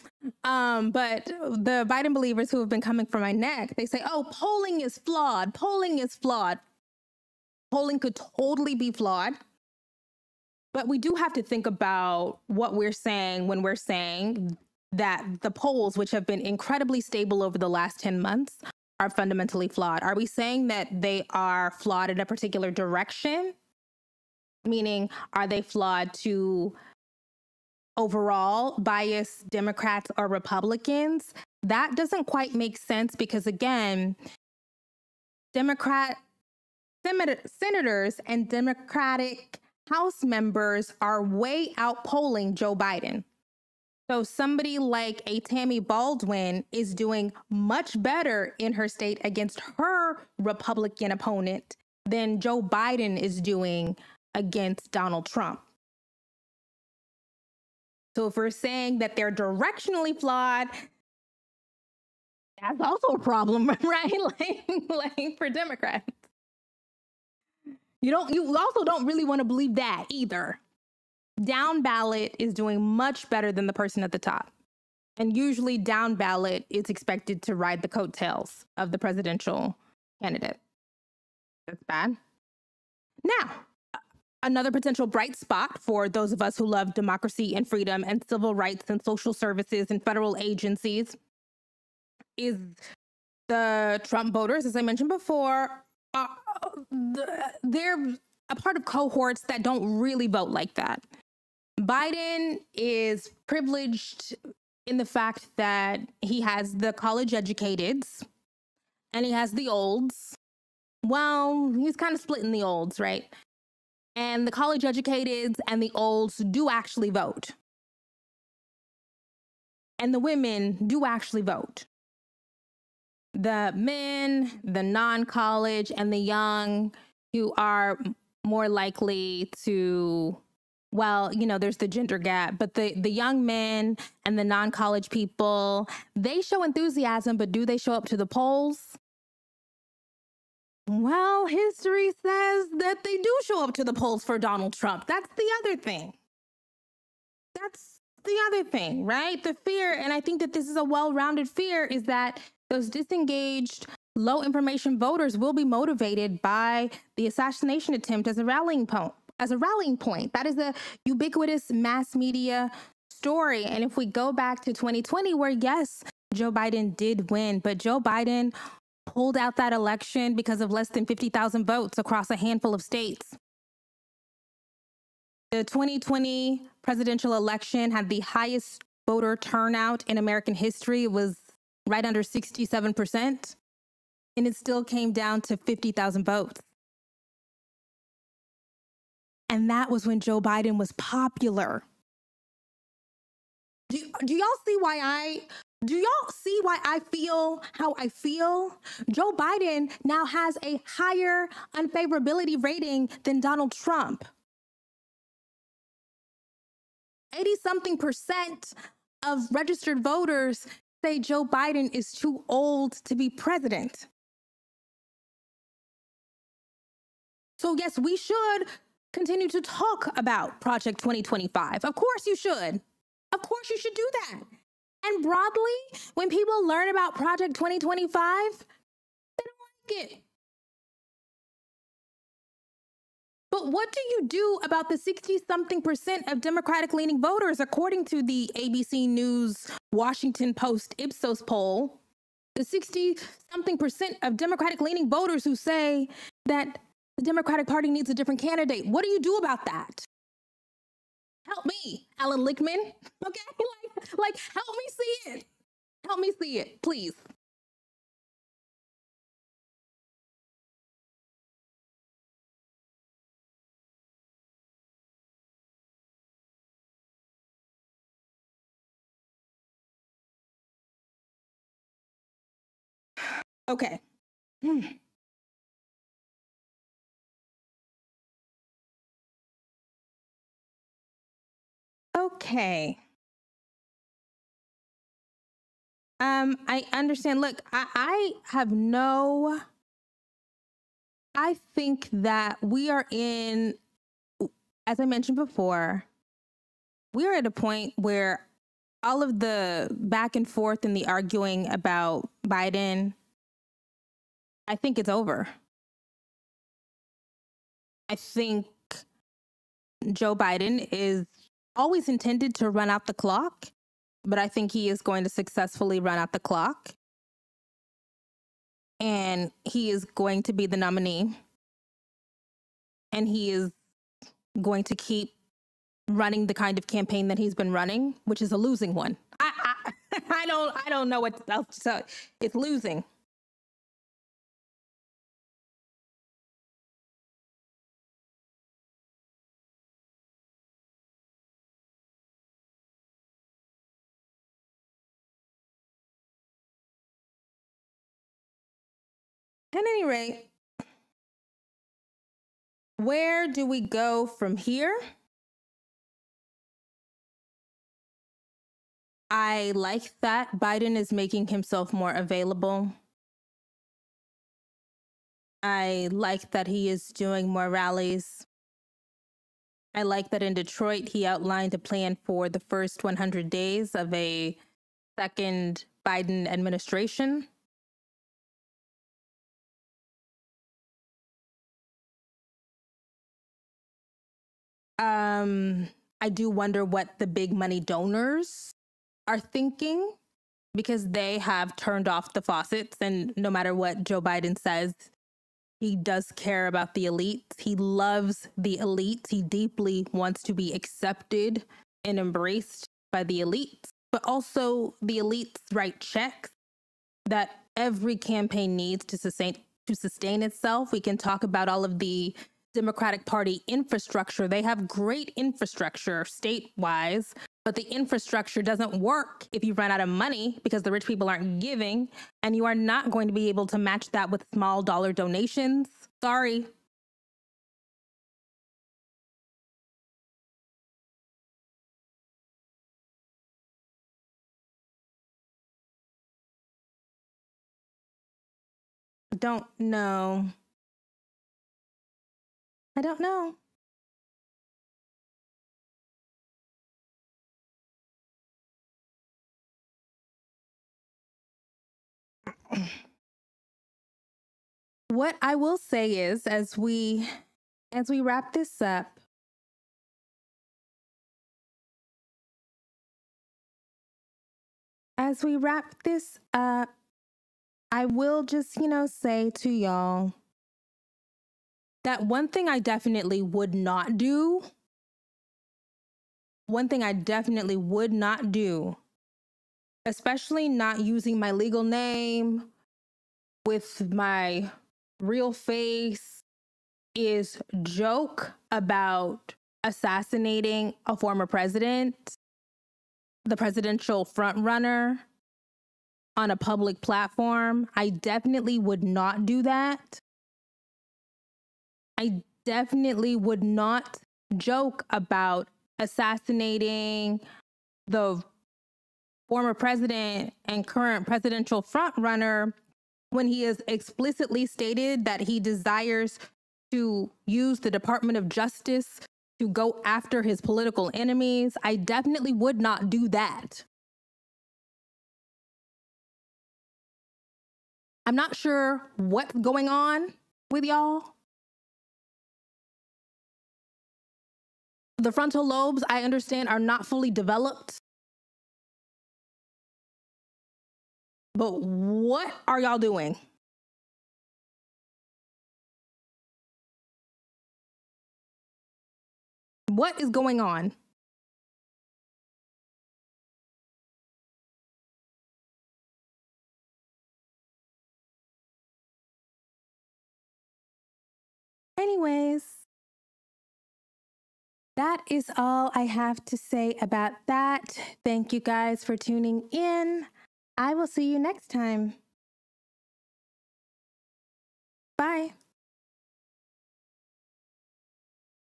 But the Biden believers who have been coming for my neck, they say, oh, polling is flawed. Polling is flawed. Polling could totally be flawed. But we do have to think about what we're saying when we're saying that the polls, which have been incredibly stable over the last 10 months, are fundamentally flawed. Are we saying that they are flawed in a particular direction? Meaning, are they flawed to overall bias Democrats or Republicans? That doesn't quite make sense because, again, senators and Democratic House members are way outpolling Joe Biden. So somebody like a Tammy Baldwin is doing much better in her state against her Republican opponent than Joe Biden is doing against Donald Trump. So if we're saying that they're directionally flawed, that's also a problem, right? like for Democrats. You also don't really want to believe that either. Down ballot is doing much better than the person at the top. And usually down ballot is expected to ride the coattails of the presidential candidate. That's bad. Now, another potential bright spot for those of us who love democracy and freedom and civil rights and social services and federal agencies is the Trump voters, as I mentioned before. They're a part of cohorts that don't really vote like that. Biden is privileged in the fact that he has the college educateds and he has the olds. Well, he's kind of splitting the olds, right? And the college educateds and the olds do actually vote. And the women do actually vote. The men, the non-college, and the young who are more likely to, well, there's the gender gap, but the young men and the non-college people, they show enthusiasm, but do they show up to the polls? Well, history says that they do show up to the polls for Donald Trump. That's the other thing. Right? The fear, and I think that this is a well-rounded fear, is that those disengaged, low information voters will be motivated by the assassination attempt as a rallying point. That is a ubiquitous mass media story. And if we go back to 2020, where yes, Joe Biden did win, but Joe Biden pulled out that election because of less than 50,000 votes across a handful of states. The 2020 presidential election had the highest voter turnout in American history. It was right under 67%, and it still came down to 50,000 votes. And that was when Joe Biden was popular. Do y'all see why I feel how I feel? Joe Biden now has a higher unfavorability rating than Donald Trump. 80-something% of registered voters say Joe Biden is too old to be president. So yes, we should continue to talk about Project 2025. Of course you should. Of course you should do that. And broadly, when people learn about Project 2025, they don't like it. But what do you do about the 60-something% of Democratic-leaning voters, according to the ABC News Washington Post Ipsos poll? The 60-something% of Democratic-leaning voters who say that the Democratic Party needs a different candidate. What do you do about that? Help me, Alan Lichtman. Okay, like help me see it. Help me see it, please. Okay. Okay. I understand. Look, I have no. I think that we are in, as I mentioned before, we are at a point where all of the back and forth and the arguing about Biden, I think it's over. I think Joe Biden is always intended to run out the clock, but I think he is going to successfully run out the clock. And he is going to be the nominee. And he is going to keep running the kind of campaign that he's been running, which is a losing one. I don't know what else to tell you. It's losing. At any rate, where do we go from here? I like that Biden is making himself more available. I like that he is doing more rallies. I like that in Detroit, he outlined a plan for the first 100 days of a second Biden administration. I do wonder what the big money donors are thinking, because they have turned off the faucets, and no matter what Joe Biden says, he does care about the elites. He loves the elites. He deeply wants to be accepted and embraced by the elites, but also the elites write checks that every campaign needs to sustain itself. We can talk about all of the Democratic Party infrastructure. They have great infrastructure state-wise, but the infrastructure doesn't work if you run out of money because the rich people aren't giving, and you are not going to be able to match that with small dollar donations. Sorry. Don't know. I don't know. What I will say is, as we wrap this up, I will just, say to y'all that one thing I definitely would not do, especially not using my legal name with my real face, is joke about assassinating a former president, the presidential frontrunner, on a public platform. I definitely would not do that. I definitely would not joke about assassinating the former president and current presidential frontrunner when he has explicitly stated that he desires to use the Department of Justice to go after his political enemies. I definitely would not do that. I'm not sure what's going on with y'all. The frontal lobes, I understand, are not fully developed. But what are y'all doing? What is going on? Anyways, that is all I have to say about that. Thank you guys for tuning in. I will see you next time. Bye.